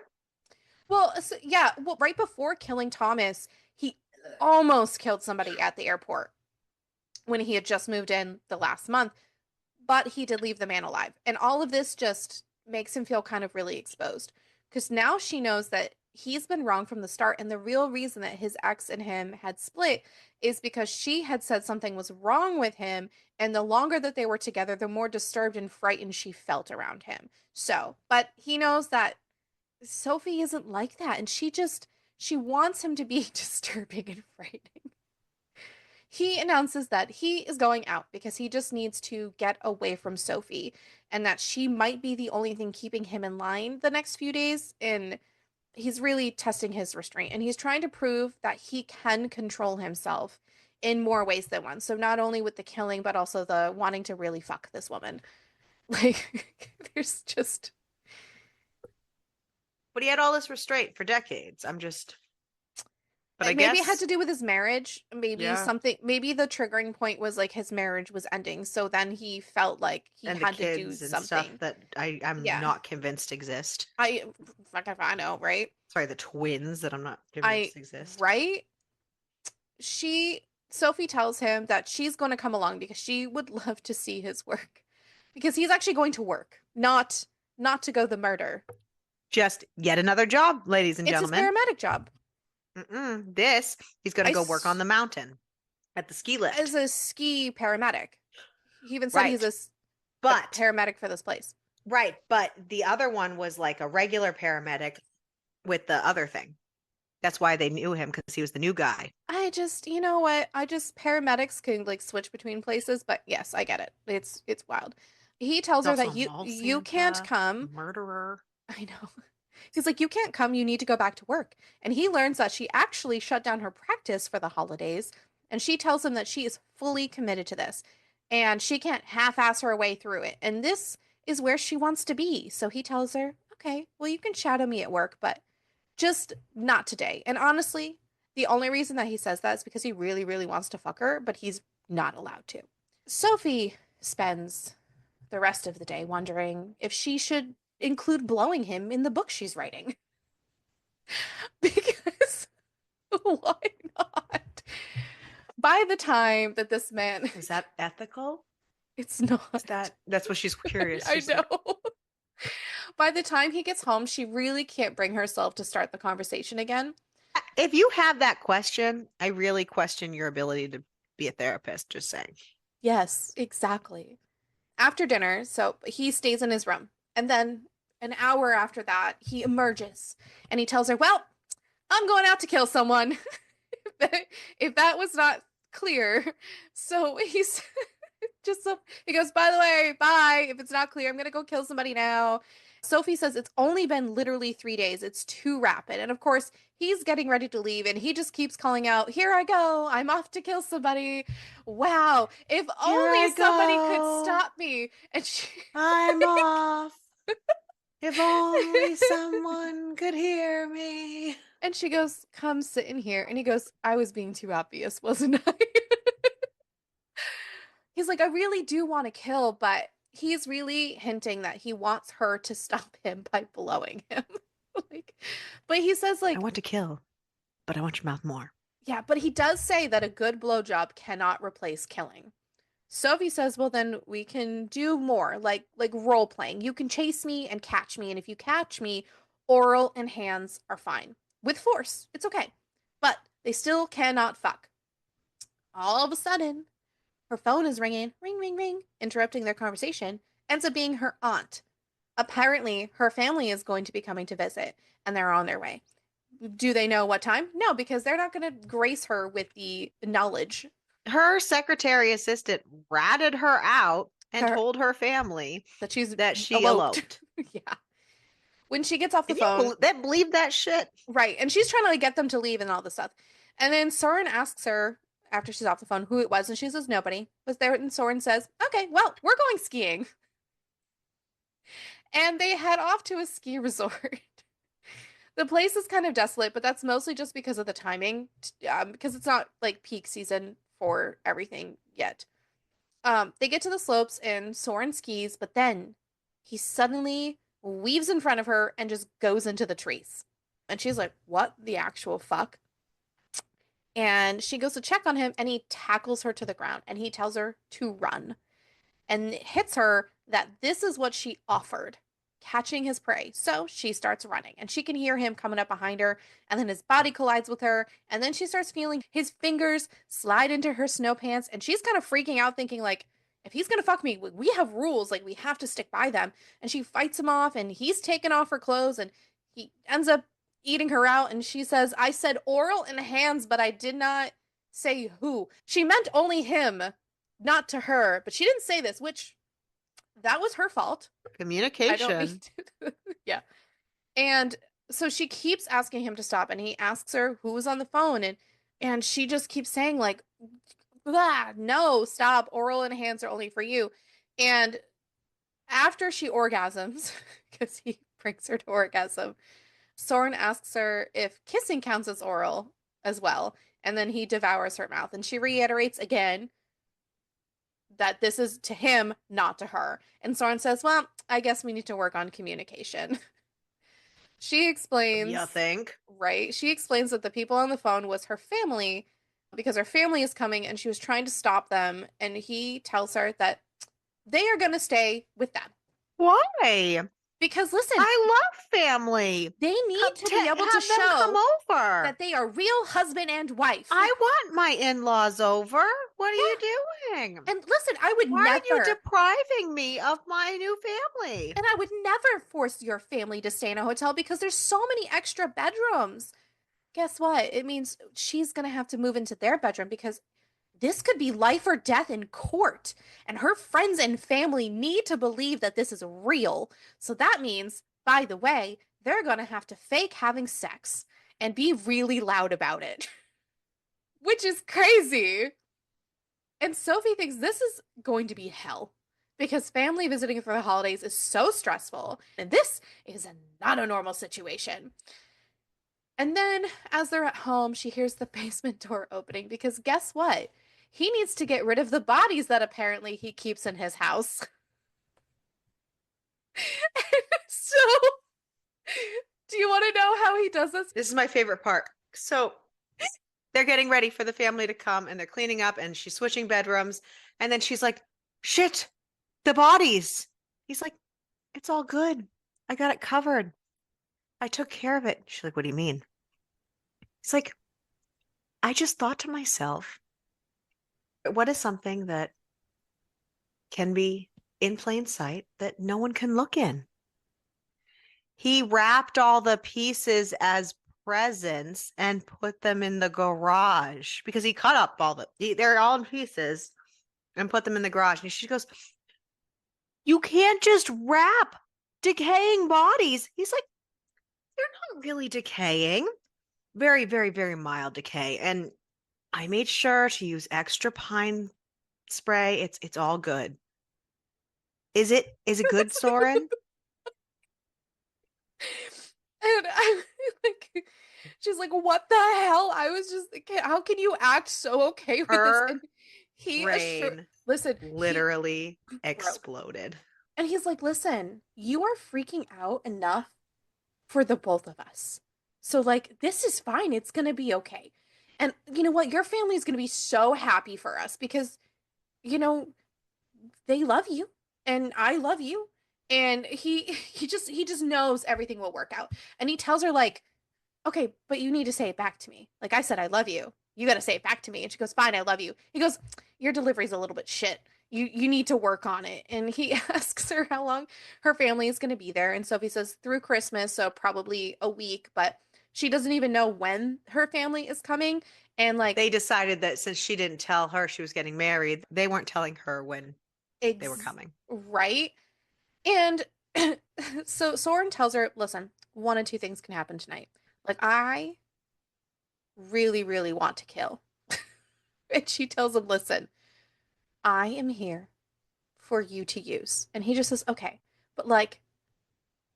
Well, so, yeah, well, right before killing Thomas, he almost killed somebody at the airport when he had just moved in the last month, but he did leave the man alive. And all of this just makes him feel kind of really exposed because now she knows that he's been wrong from the start. And the real reason that his ex and him had split is because she had said something was wrong with him. And the longer that they were together, the more disturbed and frightened she felt around him. So, but he knows that Sophie isn't like that. And she wants him to be disturbing and frightening. He announces that he is going out because he just needs to get away from Sophie and that she might be the only thing keeping him in line the next few days. And he's really testing his restraint and he's trying to prove that he can control himself in more ways than one. So not only with the killing, but also the wanting to really fuck this woman. Like, there's just. But he had all this restraint for decades. But I Maybe it had guess, to do with his marriage. Maybe yeah. something, maybe the triggering point was like his marriage was ending. So then he felt like he And the had to do kids and stuff something. that I'm Yeah. not convinced exist. I, fuck if I know, right? Sorry, the twins that I'm not I, convinced exist. right? Sophie tells him that she's going to come along because she would love to see his work. Because he's actually going to work, not to go the murder. Just yet another job, ladies and It's his gentlemen. paramedic job. He's going to I go work on the mountain at the ski as lift. a ski paramedic. He even said he's Right. a But, paramedic for this place. right. But the other one was like a regular paramedic with the other thing. That's why they knew him because he was the new guy. You know what? Paramedics can like switch between places, but yes, I get it. It's wild. He tells He's her also that a you mall you can't Santa, come. murderer. I know. He's like, you can't come, you need to go back to work. And he learns that she actually shut down her practice for the holidays, and she tells him that she is fully committed to this, and she can't half-ass her way through it. And this is where she wants to be. So he tells her, okay, well, you can shadow me at work, but just not today. And honestly, the only reason that he says that is because he really, really wants to fuck her, but he's not allowed to. Sophie spends the rest of the day wondering if she should include blowing him in the book she's writing. Because why not? By the time that this man, Is that ethical? it's not. Is that's what she's curious. I She's know. like, By the time he gets home, she really can't bring herself to start the conversation again. if you have that question, I really question your ability to be a therapist, just saying. Yes, exactly. After dinner, so he stays in his room. And then an hour after that, he emerges and he tells her, well, I'm going out to kill someone. If that was not clear. So he's just so he goes, by the way, bye. If it's not clear, I'm gonna go kill somebody now. Sophie says it's only been literally 3 days. It's too rapid. And of course, he's getting ready to leave and he just keeps calling out, here I go. I'm off to kill somebody. Wow. If Here only I somebody could go. stop me. And she I'm off. If only someone could hear me. and she goes, come sit in here. And he goes, I was being too obvious, wasn't I? He's like, I really do want to kill, but he's really hinting that he wants her to stop him by blowing him. Like, but he says, I like, want to kill, but I want your mouth more. yeah, but he does say that a good blowjob cannot replace killing. Sophie says, well, then we can do more, like role playing. You can chase me and catch me, and if you catch me, oral and hands are fine. With force, it's okay. But they still cannot fuck. All of a sudden, her phone is ringing, ring, ring, ring, interrupting their conversation. Ends up being her aunt. Apparently, her family is going to be coming to visit, and they're on their way. Do they know what time? No, because they're not going to grace her with the knowledge. Her secretary assistant ratted her out and Her, told her family that she's that she eloped. eloped. Yeah. When she gets off the Can you phone, believe that shit? right, and she's trying to like get them to leave and all this stuff. And then Soren asks her after she's off the phone who it was, and she says nobody was there. And Soren says, "Okay, well, we're going skiing." And they head off to a ski resort. The place is kind of desolate, but that's mostly just because of the timing, because it's not like peak season for everything yet. They get to the slopes and Soren skis, but then he suddenly weaves in front of her and just goes into the trees. And she's like, what the actual fuck? And she goes to check on him and he tackles her to the ground and he tells her to run and it hits her that this is what she offered, catching his prey. So she starts running and she can hear him coming up behind her and then his body collides with her and then she starts feeling his fingers slide into her snow pants and she's kind of freaking out thinking like, if he's gonna fuck me, we have rules, like we have to stick by them. And she fights him off and he's taken off her clothes and he ends up eating her out and she says, I said oral and hands, but I did not say who. She meant only him, not to her, but she didn't say this, which that was her fault. I don't mean Communication. to. Yeah. And so she keeps asking him to stop and he asks her who was on the phone and she just keeps saying like no, stop. Oral and hands are only for you. And After she orgasms, because he brings her to orgasm, Soren asks her if kissing counts as oral as well, and then he devours her mouth. And she reiterates again that this is to him, not to her. And Soren says, well, I guess we need to work on communication. She You explains, think? right? She explains that the people on the phone was her family because her family is coming and she was trying to stop them. And he tells her that they are going to stay with them. Why? Because listen, I love family. they need Come to be able to have them come show over. that they are real husband and wife. I want my in-laws over. What are you Yeah. doing? And listen, I would Why are you never, depriving me of my new family? and I would never force your family to stay in a hotel because there's so many extra bedrooms. Guess what? It means she's going to have to move into their bedroom because this could be life or death in court. And her friends and family need to believe that this is real. So that means, by the way, they're going to have to fake having sex and be really loud about it, which is crazy. And Sophie thinks this is going to be hell because family visiting for the holidays is so stressful. And this is not a normal situation. And then, as they're at home, she hears the basement door opening because guess what? He needs to get rid of the bodies that apparently he keeps in his house. So, do you want to know how he does this? This is my favorite part. So they're getting ready for the family to come and they're cleaning up and she's switching bedrooms. And then she's like, shit, the bodies. He's like, it's all good. I got it covered. I took care of it. She's like, what do you mean? He's like, I just thought to myself, what is something that can be in plain sight that no one can look in? He wrapped all the pieces as presents and put them in the garage because he cut up they're all in pieces and put them in the garage. And she goes, you can't just wrap decaying bodies. He's like, they're not really decaying. Very, very, very mild decay. And I made sure to use extra pine spray. It's all good. Is it good, Soren? And I like, she's like, what the hell? I was just thinking, how can you act so okay with this? Her And he assured, brain listen, he literally broke. exploded. And he's like, listen, you are freaking out enough for the both of us. So, like, this is fine. It's going to be okay. And you know what? Your family is going to be so happy for us because, you know, they love you and I love you. And he just knows everything will work out. And he tells her, like, okay, but you need to say it back to me. Like I said, I love you. You got to say it back to me. And she goes, fine, I love you. He goes, your delivery's a little bit shit. You need to work on it. And he asks her how long her family is going to be there. And Sophie says through Christmas, so probably a week, but she doesn't even know when her family is coming. And like, They decided that since she didn't tell her she was getting married, they weren't telling her when they were coming. right. And so Soren tells her, listen, one of two things can happen tonight. Like, I really, really want to kill. And she tells him, listen, I am here for you to use. And he just says, okay, but like,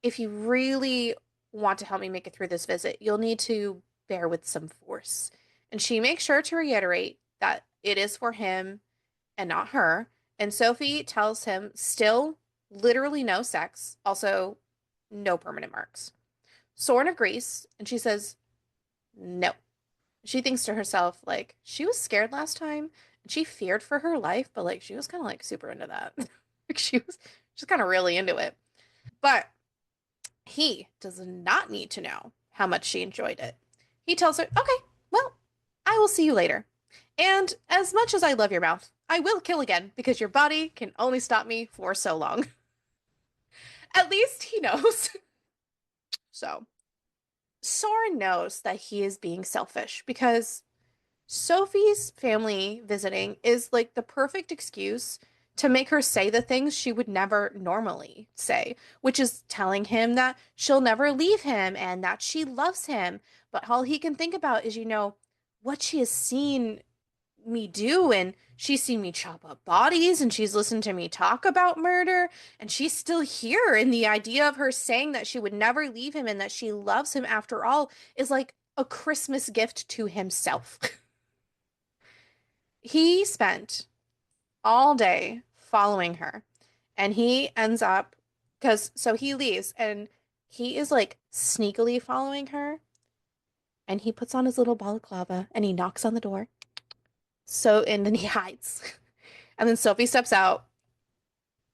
if you really want to help me make it through this visit, you'll need to bear with some force. And she makes sure to reiterate that it is for him and not her. And Sophie tells him, still literally no sex, also no permanent marks. Soren agrees, and she says, no. She thinks to herself, like, she was scared last time, and she feared for her life, but like she was kind of like super into that. Like she was just kind of really into it. But he does not need to know how much she enjoyed it. He tells her, okay, well, I will see you later. And as much as I love your mouth, I will kill again because your body can only stop me for so long. At least he knows. So, Soren knows that he is being selfish because Sophie's family visiting is like the perfect excuse to make her say the things she would never normally say, which is telling him that she'll never leave him and that she loves him. But all he can think about is, what she has seen me do, and she's seen me chop up bodies, and she's listened to me talk about murder, and she's still here. And the idea of her saying that she would never leave him and that she loves him after all is like a Christmas gift to himself. He spent all day following her, and he ends up, because so he leaves and he is like sneakily following her, and he puts on his little balaclava and he knocks on the door. So, and then he hides. And then Sophie steps out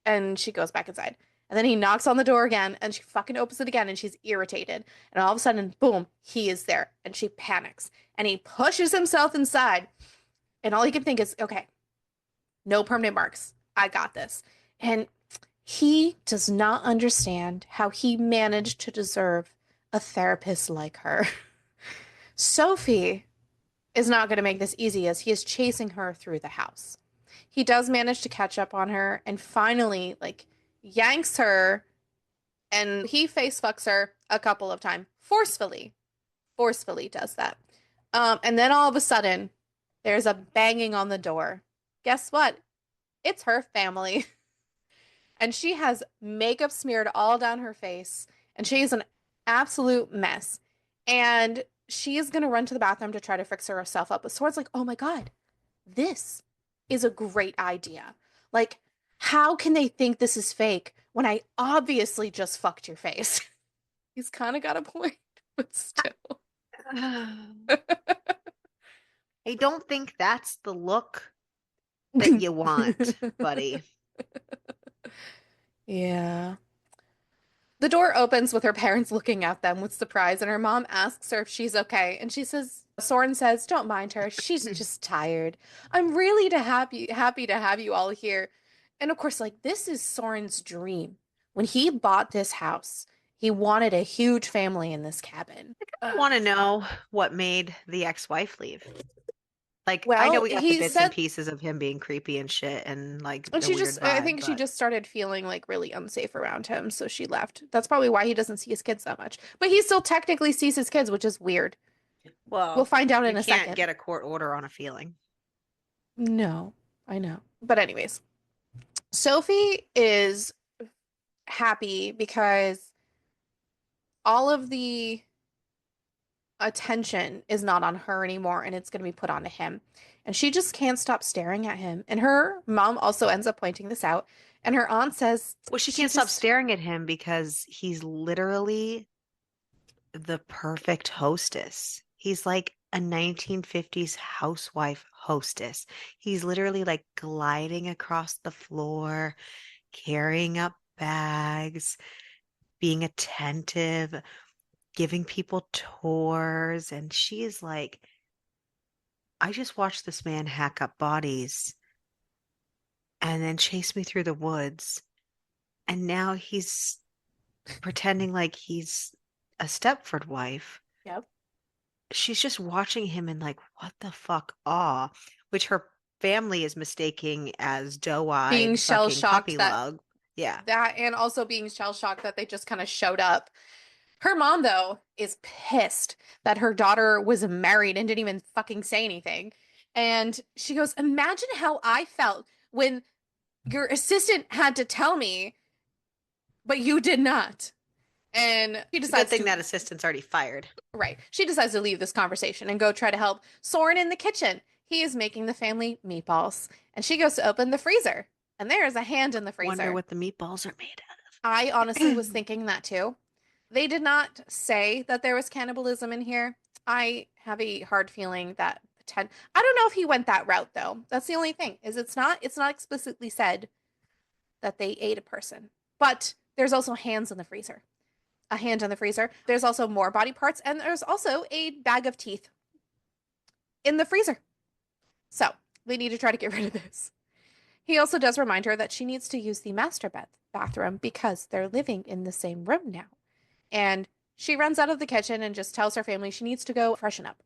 and she goes back inside. And then he knocks on the door again and she fucking opens it again and she's irritated. And all of a sudden, boom, he is there and she panics and he pushes himself inside. And all he can think is, okay, no permanent marks. I got this. And he does not understand how he managed to deserve a therapist like her. Sophie is not going to make this easy as he is chasing her through the house. He does manage to catch up on her and finally like yanks her, and he face fucks her a couple of times forcefully. Forcefully does that. And then all of a sudden there's a banging on the door. Guess what? It's her family. And she has makeup smeared all down her face and she is an absolute mess. And she is going to run to the bathroom to try to fix herself up. But Soren's like, oh my God, this is a great idea. Like, how can they think this is fake when I obviously just fucked your face? He's kind of got a point, but still. I don't think that's the look that you want, buddy. Yeah. The door opens with her parents looking at them with surprise, and her mom asks her if she's okay. And she says, Soren says, don't mind her. She's just tired. I'm really happy to have you all here. And of course, like, this is Soren's dream. When he bought this house, he wanted a huge family in this cabin. I want to know what made the ex-wife leave. Like, I know Well, we got the he bits and said, pieces of him being creepy and shit and like and the she weird just, I vibe, think she but just started feeling like really unsafe around him, so she left. That's probably why he doesn't see his kids that much. But he still technically sees his kids, which is weird. We'll well, find out you in a can't second. get a court order on a feeling. No, I know. But anyways, Sophie is happy because all of the attention is not on her anymore and it's going to be put onto him. And she just can't stop staring at him. And her mom also ends up pointing this out. And her aunt says Well, she can't stop staring at him because he's literally the perfect hostess. He's like a 1950s housewife hostess. He's literally like gliding across the floor, carrying up bags, being attentive, giving people tours. And she is like, I just watched this man hack up bodies and then chase me through the woods. And now he's pretending like he's a Stepford wife. Yep. She's just watching him in like, what the fuck, awe, which her family is mistaking as Being doe-eyed shell fucking shocked puppy that lug. Yeah. that and also being shell shocked that they just kind of showed up. Her mom, though, is pissed that her daughter was married and didn't even fucking say anything. And she goes, imagine how I felt when your assistant had to tell me, but you did not. And she It's a good decides thing to, that assistant's already fired. right, she decides to leave this conversation and go try to help Soren in the kitchen. He is making the family meatballs. And she goes to open the freezer. And there is a hand in the freezer. Wonder what the meatballs are made I honestly was thinking that too. They did not say that there was cannibalism in here. I have a hard feeling that I don't know if he went that route though. That's the only thing. Is it's not explicitly said that they ate a person. But there's also hands in the freezer. A hand in the freezer. There's also more body parts and there's also a bag of teeth in the freezer. So, they need to try to get rid of this. He also does remind her that she needs to use the master bathroom because they're living in the same room now. And she runs out of the kitchen and just tells her family she needs to go freshen up.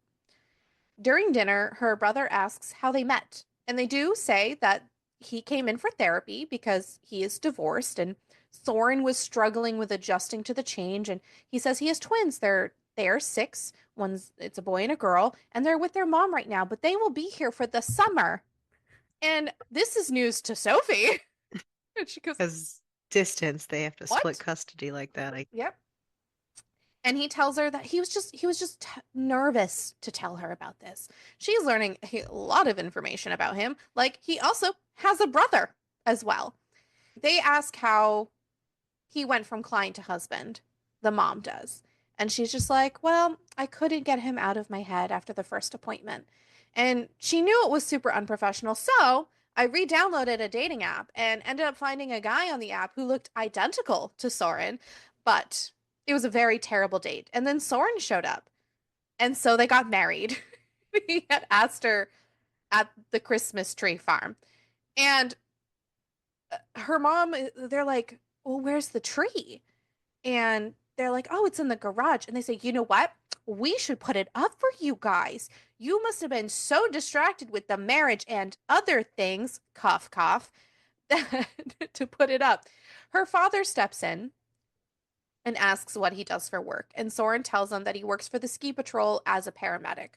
During dinner, her brother asks how they met. And they do say that he came in for therapy because he is divorced and Soren was struggling with adjusting to the change. And he says he has twins. They're They are six. It's a boy and a girl, and they're with their mom right now, but they will be here for the summer. And this is news to Sophie. And she goes, Because distance, they have to split "What?" custody like that. Yep. And he tells her that he was just nervous to tell her about this. She's learning a lot of information about him. Like he also has a brother as well. They ask how he went from client to husband. The mom does. And she's just like, "Well, I couldn't get him out of my head after the first appointment." And she knew it was super unprofessional. So I re downloaded a dating app and ended up finding a guy on the app who looked identical to Soren, but it was a very terrible date. And then Soren showed up. And so they got married. He had asked her at the Christmas tree farm. And her mom, they're like, "Well, where's the tree?" And they're like, "Oh, it's in the garage." And they say, "You know what? We should put it up for you guys. You must have been so distracted with the marriage and other things," cough, cough, to put it up. Her father steps in and asks what he does for work. And Soren tells them that he works for the ski patrol as a paramedic.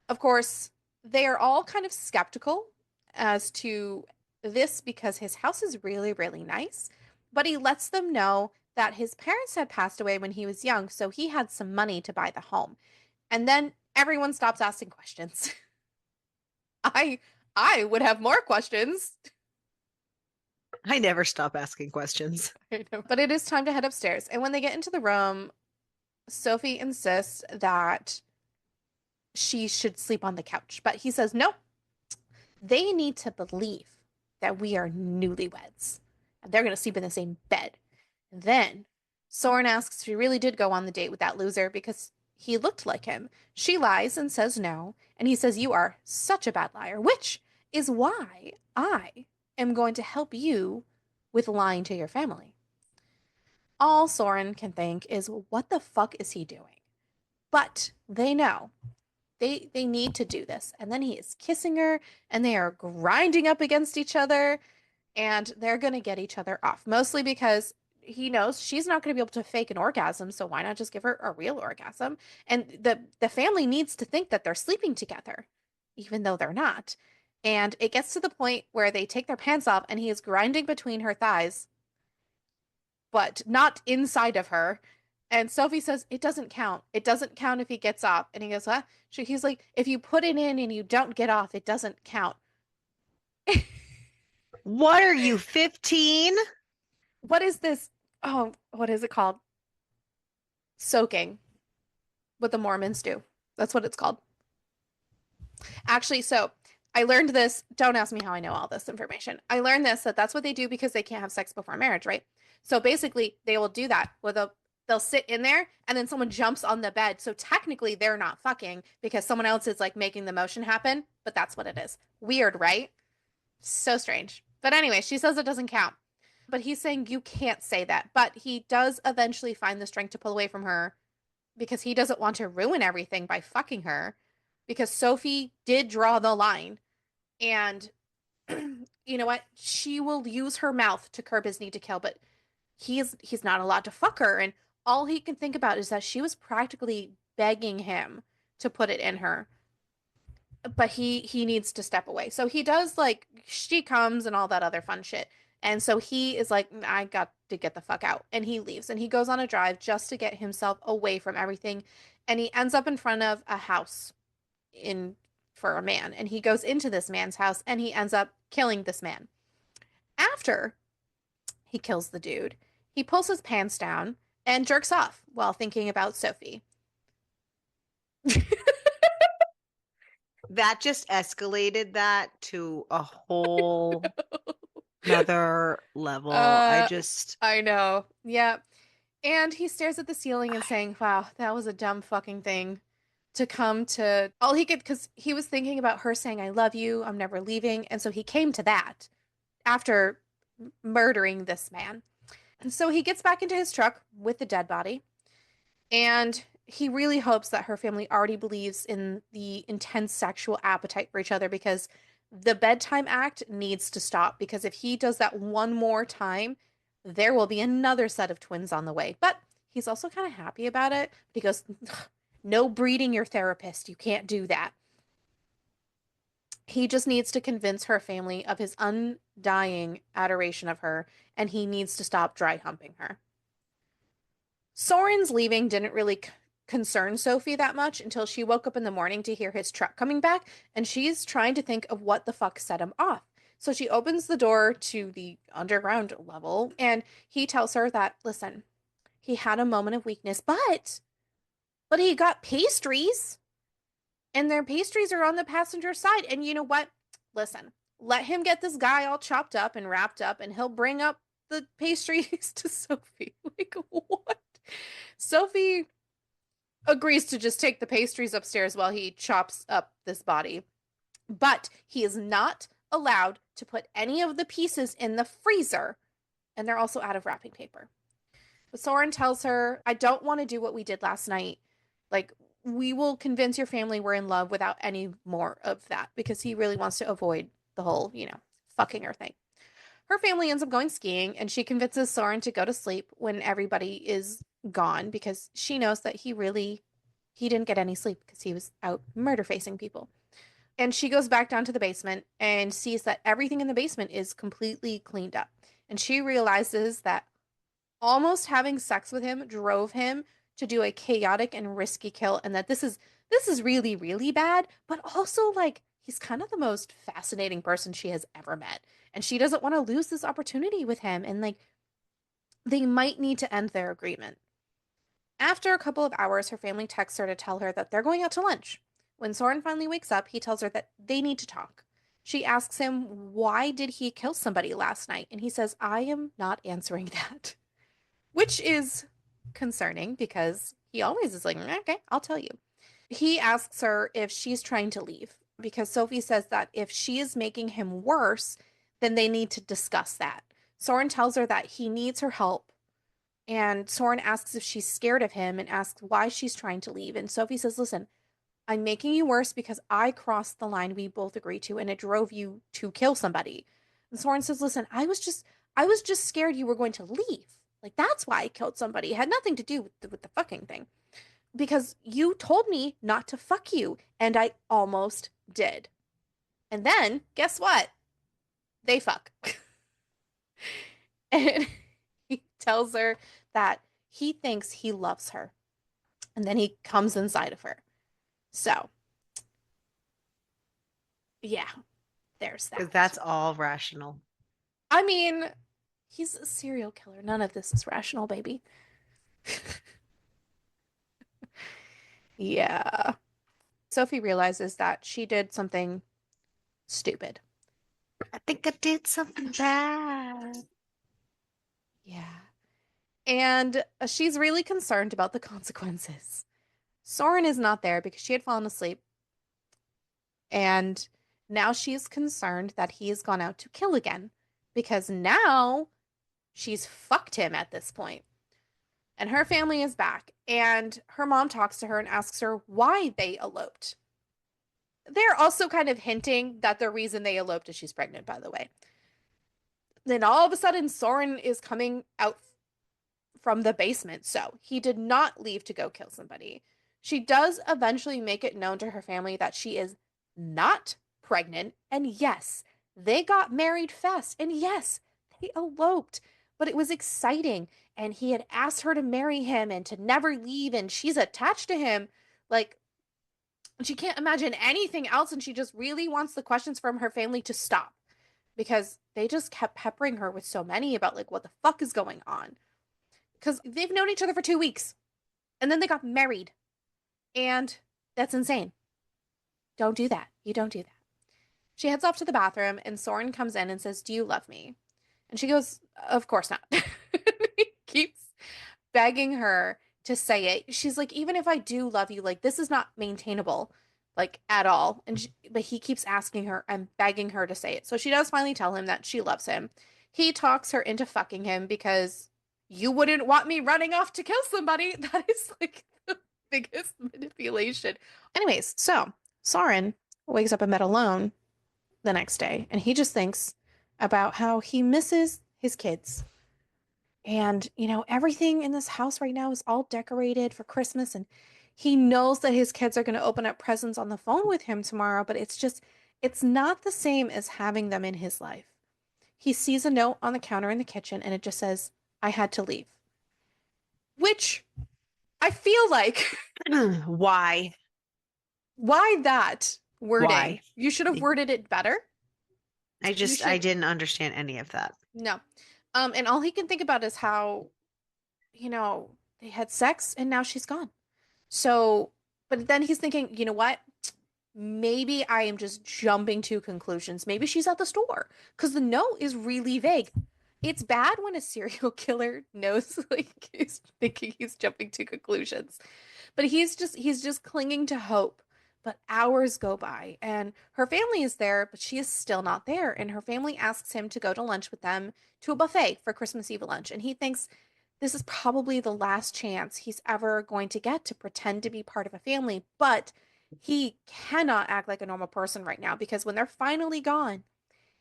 Of course, they are all kind of skeptical as to this because his house is really, really nice. But he lets them know that his parents had passed away when he was young, so he had some money to buy the home. And then everyone stops asking questions. I I would have more questions. I never stop asking questions. I know. But it is time to head upstairs. And when they get into the room, Sophie insists that she should sleep on the couch. But he says, "Nope, they need to believe that we are newlyweds. And they're going to sleep in the same bed." And then Soren asks if she really did go on the date with that loser because he looked like him. She lies and says no. And he says, "You are such a bad liar," which is why I am going to help you with lying to your family. All Soren can think is, what the fuck is he doing? But they know they need to do this. And then he is kissing her and they are grinding up against each other and they're going to get each other off. Mostly because he knows she's not going to be able to fake an orgasm, so why not just give her a real orgasm? And the family needs to think that they're sleeping together even though they're not. And it gets to the point where they take their pants off and he is grinding between her thighs, but not inside of her. And Sophie says, "It doesn't count. It doesn't count if he gets off." And he goes, "What?" He's like, "If you put it in and you don't get off, it doesn't count." What are you, 15? What is this? Oh, what is it called? Soaking. What the Mormons do. That's what it's called. Actually, so I learned this. Don't ask me how I know all this information. I learned this that that's what they do because they can't have sex before marriage, right? So basically, they will do that with a they'll sit in there and then someone jumps on the bed. So technically, they're not fucking because someone else is like making the motion happen, but that's what it is. Weird, right? So strange. But anyway, she says it doesn't count. But he's saying you can't say that. But he does eventually find the strength to pull away from her because he doesn't want to ruin everything by fucking her because Sophie did draw the line. And you know what? She will use her mouth to curb his need to kill, but he's not allowed to fuck her. And all he can think about is that she was practically begging him to put it in her. But he needs to step away. So he does like she comes and all that other fun shit. And so he is like, "I got to get the fuck out." And he leaves and he goes on a drive just to get himself away from everything. And he ends up in front of a house in for a man. And he goes into this man's house and he ends up killing this man. After he kills the dude, he pulls his pants down and jerks off while thinking about Sophie. That just escalated that to a whole another level. I know. Yeah. And he stares at the ceiling and saying, "Wow, that was a dumb fucking thing to come to." All he could, because he was thinking about her saying, "I love you, I'm never leaving." And so he came to that after murdering this man. And so he gets back into his truck with the dead body. And he really hopes that her family already believes in the intense sexual appetite for each other because the bedtime act needs to stop. Because if he does that one more time, there will be another set of twins on the way. But He's also kind of happy about it. He goes, no breeding your therapist. You can't do that. He just needs to convince her family of his undying adoration of her, and he needs to stop dry humping her. Soren's leaving didn't really concern Sophie that much until she woke up in the morning to hear his truck coming back, and she's trying to think of what the fuck set him off. So she opens the door to the underground level, and he tells her that, listen, he had a moment of weakness, but he got pastries, and their pastries are on the passenger side. And you know what? Listen, let him get this guy all chopped up and wrapped up, and he'll bring up the pastries to Sophie. Like, what? Sophie agrees to just take the pastries upstairs while he chops up this body. But he is not allowed to put any of the pieces in the freezer, and they're also out of wrapping paper. But Soren tells her, I don't want to do what we did last night. Like, we will convince your family we're in love without any more of that, because he really wants to avoid the whole, fucking her thing. Her family ends up going skiing, and she convinces Soren to go to sleep when everybody is gone, because she knows that he didn't get any sleep because he was out murder facing people. And she goes back down to the basement and sees that everything in the basement is completely cleaned up. And she realizes that almost having sex with him drove him to do a chaotic and risky kill, and that this is really, really bad, but also, like, he's kind of the most fascinating person she has ever met. And she doesn't want to lose this opportunity with him, and, like, they might need to end their agreement. After a couple of hours, her family texts her to tell her that they're going out to lunch. When Soren finally wakes up, he tells her that they need to talk. She asks him, why did he kill somebody last night? And he says, I am not answering that. Which is concerning, because he always is like, okay, I'll tell you. He asks her if she's trying to leave, because Sophie says that if she is making him worse, then they need to discuss that. Soren tells her that he needs her help, and Soren asks if she's scared of him and asks why she's trying to leave. And Sophie says, listen, I'm making you worse because I crossed the line we both agreed to, and it drove you to kill somebody. And Soren says, listen, I was just scared you were going to leave. Like, that's why I killed somebody. It had nothing to do with the fucking thing. Because you told me not to fuck you, and I almost did. And then, guess what? They fuck. And he tells her that he thinks he loves her. And then he comes inside of her. So, yeah, there's that. Because that's all rational. I mean, he's a serial killer. None of this is rational, baby. Yeah. Sophie realizes that she did something stupid. I think I did something bad. Yeah. And she's really concerned about the consequences. Soren is not there because she had fallen asleep. And now she's concerned that he has gone out to kill again, because now she's fucked him at this point. And her family is back, and her mom talks to her and asks her why they eloped. They're also kind of hinting that the reason they eloped is she's pregnant, by the way. Then all of a sudden, Soren is coming out from the basement, so he did not leave to go kill somebody. She does eventually make it known to her family that she is not pregnant, and yes, they got married fast, and yes, they eloped, but it was exciting, and he had asked her to marry him and to never leave, and she's attached to him. Like, she can't imagine anything else, and she just really wants the questions from her family to stop, because they just kept peppering her with so many about, like, what the fuck is going on. Because they've known each other for 2 weeks, and then they got married, and that's insane. Don't do that. You don't do that. She heads off to the bathroom, and Soren comes in and says, do you love me? And she goes, of course not. He keeps begging her to say it. She's like, even if I do love you, like, this is not maintainable, like, at all. But he keeps asking her and begging her to say it. So she does finally tell him that she loves him. He talks her into fucking him because you wouldn't want me running off to kill somebody. That is, like, the biggest manipulation. Anyways, so Soren wakes up in bed alone the next day, and he just thinks about how he misses his kids. And, everything in this house right now is all decorated for Christmas. And he knows that his kids are going to open up presents on the phone with him tomorrow, but it's not the same as having them in his life. He sees a note on the counter in the kitchen and it just says, I had to leave. Which I feel like, Why? why that wording? Why? You should have worded it better. You I should, didn't understand any of that. no. And all he can think about is how, they had sex and now she's gone. So, but then he's thinking, you know what? Maybe I am just jumping to conclusions. Maybe she's at the store because the note is really vague. It's bad when a serial killer knows, like, he's thinking he's jumping to conclusions. But he's just clinging to hope. But hours go by and her family is there, but she is still not there. And her family asks him to go to lunch with them to a buffet for Christmas Eve lunch. And he thinks this is probably the last chance he's ever going to get to pretend to be part of a family. But he cannot act like a normal person right now because when they're finally gone,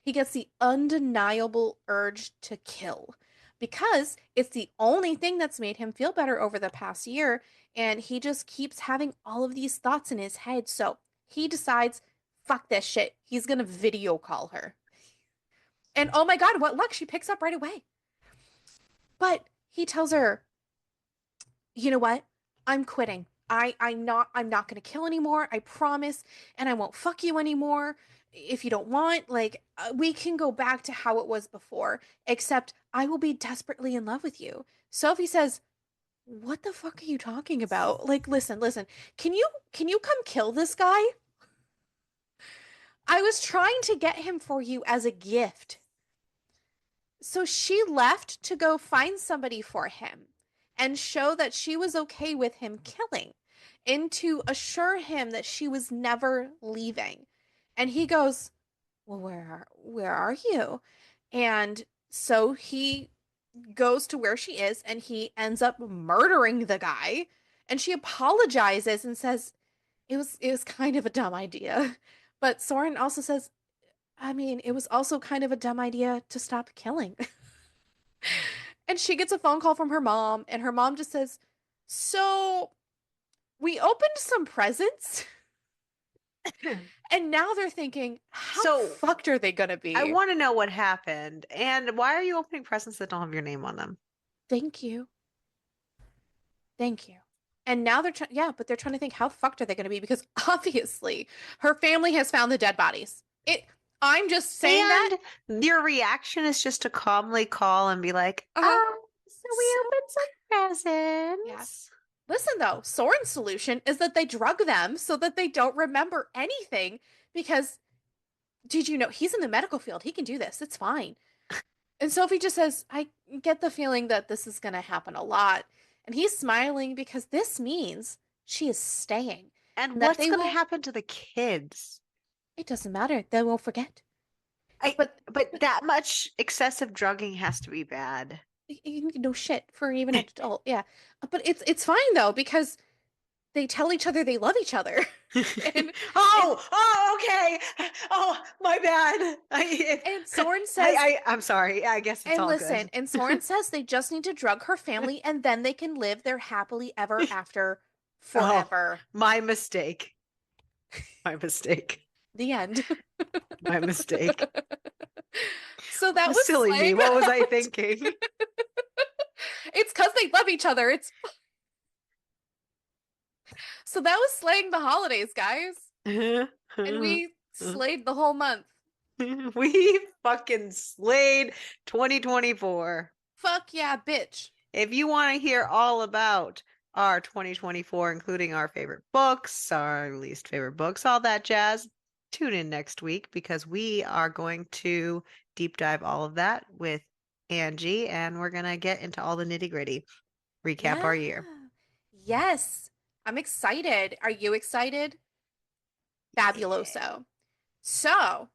he gets the undeniable urge to kill because it's the only thing that's made him feel better over the past year. And he just keeps having all of these thoughts in his head. So he decides, fuck this shit. He's going to video call her. And oh my God, what luck. She picks up right away. But he tells her, you know what? I'm quitting. I'm not gonna kill anymore. I promise. And I won't fuck you anymore. If you don't want, like, we can go back to how it was before, except I will be desperately in love with you. Sophie says, what the fuck are you talking about? Like, listen. Can you come kill this guy? I was trying to get him for you as a gift. So she left to go find somebody for him and show that she was okay with him killing and to assure him that she was never leaving. And he goes, well, where are you? And so he goes to where she is and he ends up murdering the guy. And she apologizes and says it was kind of a dumb idea. But Soren also says, I mean, it was also kind of a dumb idea to stop killing. And she gets a phone call from her mom, and her mom just says, so we opened some presents, and now they're thinking, how So fucked are they gonna I be? want to know what happened. And why are you opening presents that don't have your name on them? Thank you. Thank you. And now they're trying, yeah, but they're trying to think, how fucked are they gonna be? Because obviously her family has found the dead bodies. I'm just saying that. And your reaction is just to calmly call and be like, Uh-huh. so we opened some Yeah. presents. Listen, though, Soren's solution is that they drug them so that they don't remember anything. Because, did you know, he's in the medical field. He can do this. It's fine. And Sophie just says, I get the feeling that this is going to happen a lot. And he's smiling because this means she is staying. And And that what's they going to will, happen to the kids? it doesn't matter. They won't forget. But, But that much excessive drugging has to be bad. no shit for even an adult. Yeah. But it's fine, though, because they tell each other they love each other. And Okay. Oh, my bad. and Soren says, I'm sorry. I guess it's and all listen, good. and Soren says they just need to drug her family and then they can live their happily ever after Oh, forever. my mistake. My mistake. The end. My mistake. So that was Silly me. slaying What was I out. thinking? It's because they love each other. It's so that was slaying the holidays, guys. And we slayed the whole month. We fucking slayed 2024. Fuck yeah, bitch. If you want to hear all about our 2024, including our favorite books, our least favorite books, all that jazz, tune in next week because we are going to deep dive all of that with Angie and we're going to get into all the nitty gritty, recap our year. Yes. I'm excited. Are you excited? Fabuloso. So,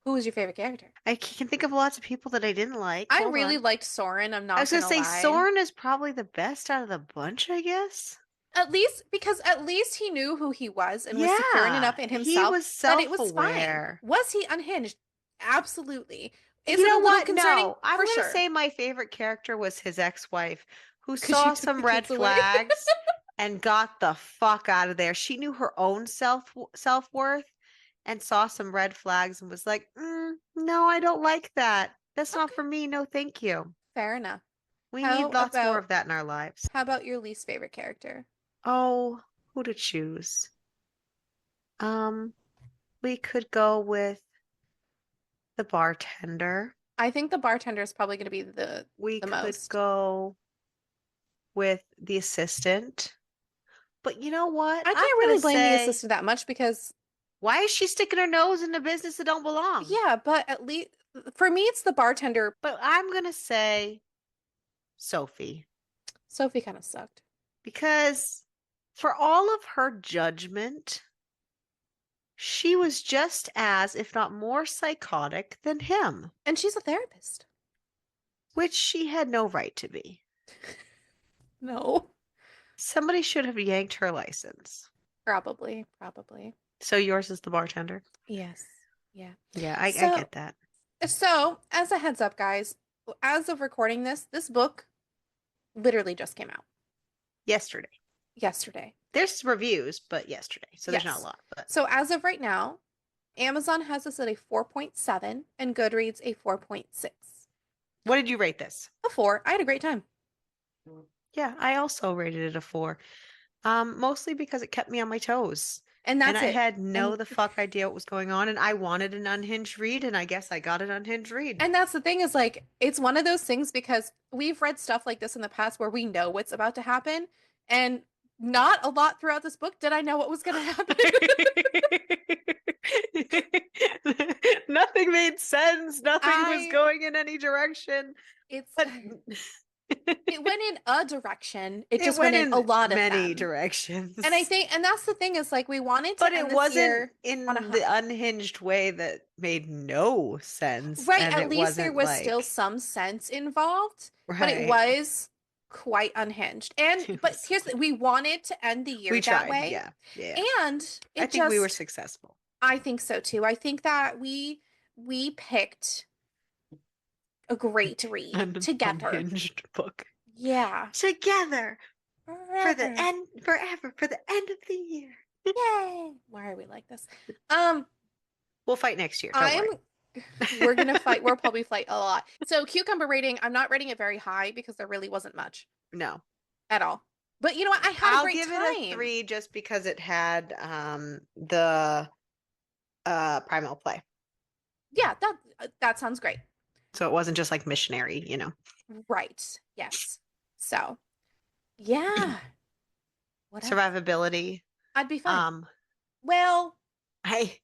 who was your favorite character? I can think of lots of people that I didn't like. I Hold really on. liked Soren. I'm I not was gonna gonna say lie. Soren is probably the best out of the bunch, I guess. At least because at least he knew who he was and was secure Yeah, enough in he himself was that it was fine. self-aware. Was he unhinged? Absolutely. Is You it a know little what? concerning? No, I'm For gonna sure. say my favorite character was his ex-wife, who Because she saw took the some red kids away. flags and got the fuck out of there. She knew her own self-worth and saw some red flags and was like, no, I don't like that. That's not Okay, for me. No, thank you. fair enough. We How need lots more about of that in our lives. how about your least favorite character? Oh, who to choose? Um, we could go with the bartender. I think the bartender is probably going to be We the could most. go with the assistant. But you know what? I I'm can't gonna really blame the say, assistant that much because why is she sticking her nose in a business that don't belong? yeah, but at least for me it's the bartender. But I'm gonna say Sophie, Sophie kind of sucked. because for all of her judgment, she was just as, if not more, psychotic than him, And she's a therapist. which she had no right to be. No. Somebody should have yanked her license. Probably, probably. So yours is the bartender? Yes. Yeah. Yeah, I So, get that. so as a heads up, guys, as of recording this, this book literally just came out Yesterday. yesterday. There's reviews, but yesterday. So there's not a Yes. lot, but So as of right now, Amazon has this at a 4.7 and Goodreads a 4.6. what did you rate this? A 4. I had a great time. Yeah, I also rated it a 4. Mostly because it kept me on my toes. And And that's I it. had no And the fuck idea what was going on, and I wanted an unhinged read, and I guess I got an unhinged read. and that's the thing is like it's one of those things because we've read stuff like this in the past where we know what's about to happen and not a lot throughout this book did I know what was going to happen. Nothing made sense. Nothing was I going in any direction. it's But it went in a direction. It it just went went in a in lot of many them. directions. And I think and that's the thing is like we wanted But to it end this wasn't year on a in the high. unhinged way that made no sense. Right, And at it least there wasn't was still like, some sense involved, but it right. was quite unhinged. And It but was here's quite- we wanted to end the we year that tried. way. Yeah. Yeah. And I it think we were just successful. I think so too. I think that we picked a great read An together. unhinged book. Yeah. Together for the Forever. end, forever, for the end of the year. Yay. Why are we like this? We'll fight next year. Don't I'm worry. we're gonna fight. We'll probably fight a lot. So cucumber rating, I'm not rating it very high because there really wasn't much No. at all. But you know what? I had a I'll great give it a time. 3 just because it had the primal play. Yeah, that sounds great. So it wasn't just like missionary, Right. Yes. So, yeah. What else? survivability. I'd be fine. Um, Well, I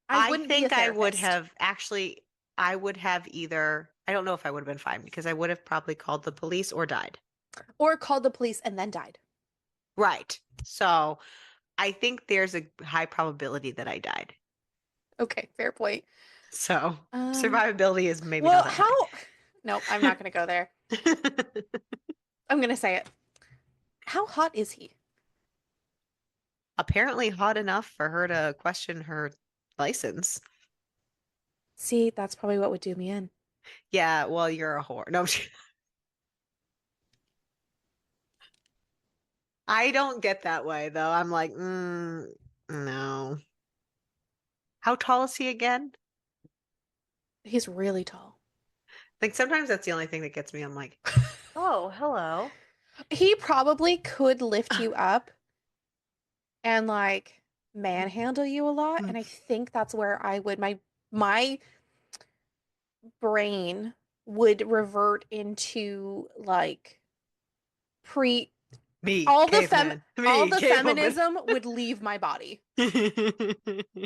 I I wouldn't be a think I would therapist. have actually, I would have either, I don't know if I would have been fine because I would have probably called the police or died. Or called the police and then died. Right. So I think there's a high probability that I died. Okay, fair point. So Um, survivability is maybe well, not that how? No, I'm not going to go there. high. I'm going to say it. How hot is he? Apparently hot enough for her to question her license. See, that's probably what would do me in. Yeah, well, you're a whore. No, I don't get that way though. I'm like, no. How tall is he again? He's really tall. Like sometimes that's the only thing that gets me. I'm like, oh, hello. He probably could lift you up and like manhandle you a lot. And I think that's where I would my brain would revert into like pre Me, all the caveman. all Me, the cave woman. feminism would leave my body.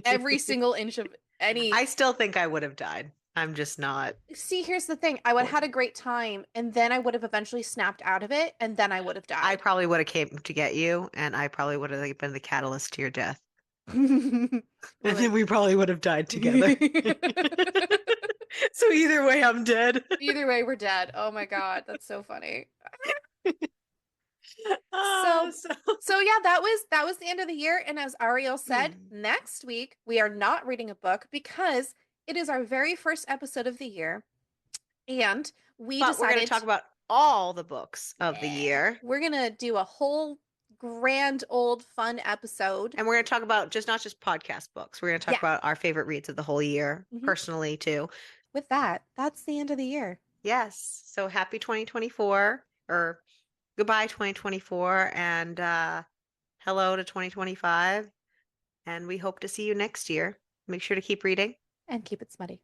Every single inch of any I still think I would have died. I'm just not. See, here's the thing. I would have had a great time and then I would have eventually snapped out of it and then I would have I died. probably would have came to get you, and I probably would have been the catalyst to your death. We're And then like we probably would have died together. So either way, I'm dead. Either way, we're dead. Oh my God, that's so funny. Oh, So yeah, that was the end of the year. And as Ariel said, next week we are not reading a book because It is our very first episode of the year, and we But we're going to decided talk about all the books of the year. we're gonna do a whole grand old fun episode. And we're going to talk about not just podcast books. We're going to talk Yeah. about our favorite reads of the whole year, Mhm. personally, too. With that, that's the end of the year. Yes. So happy 2024, or goodbye 2024, and hello to 2025. And we hope to see you next year. Make sure to keep reading. And keep it smutty.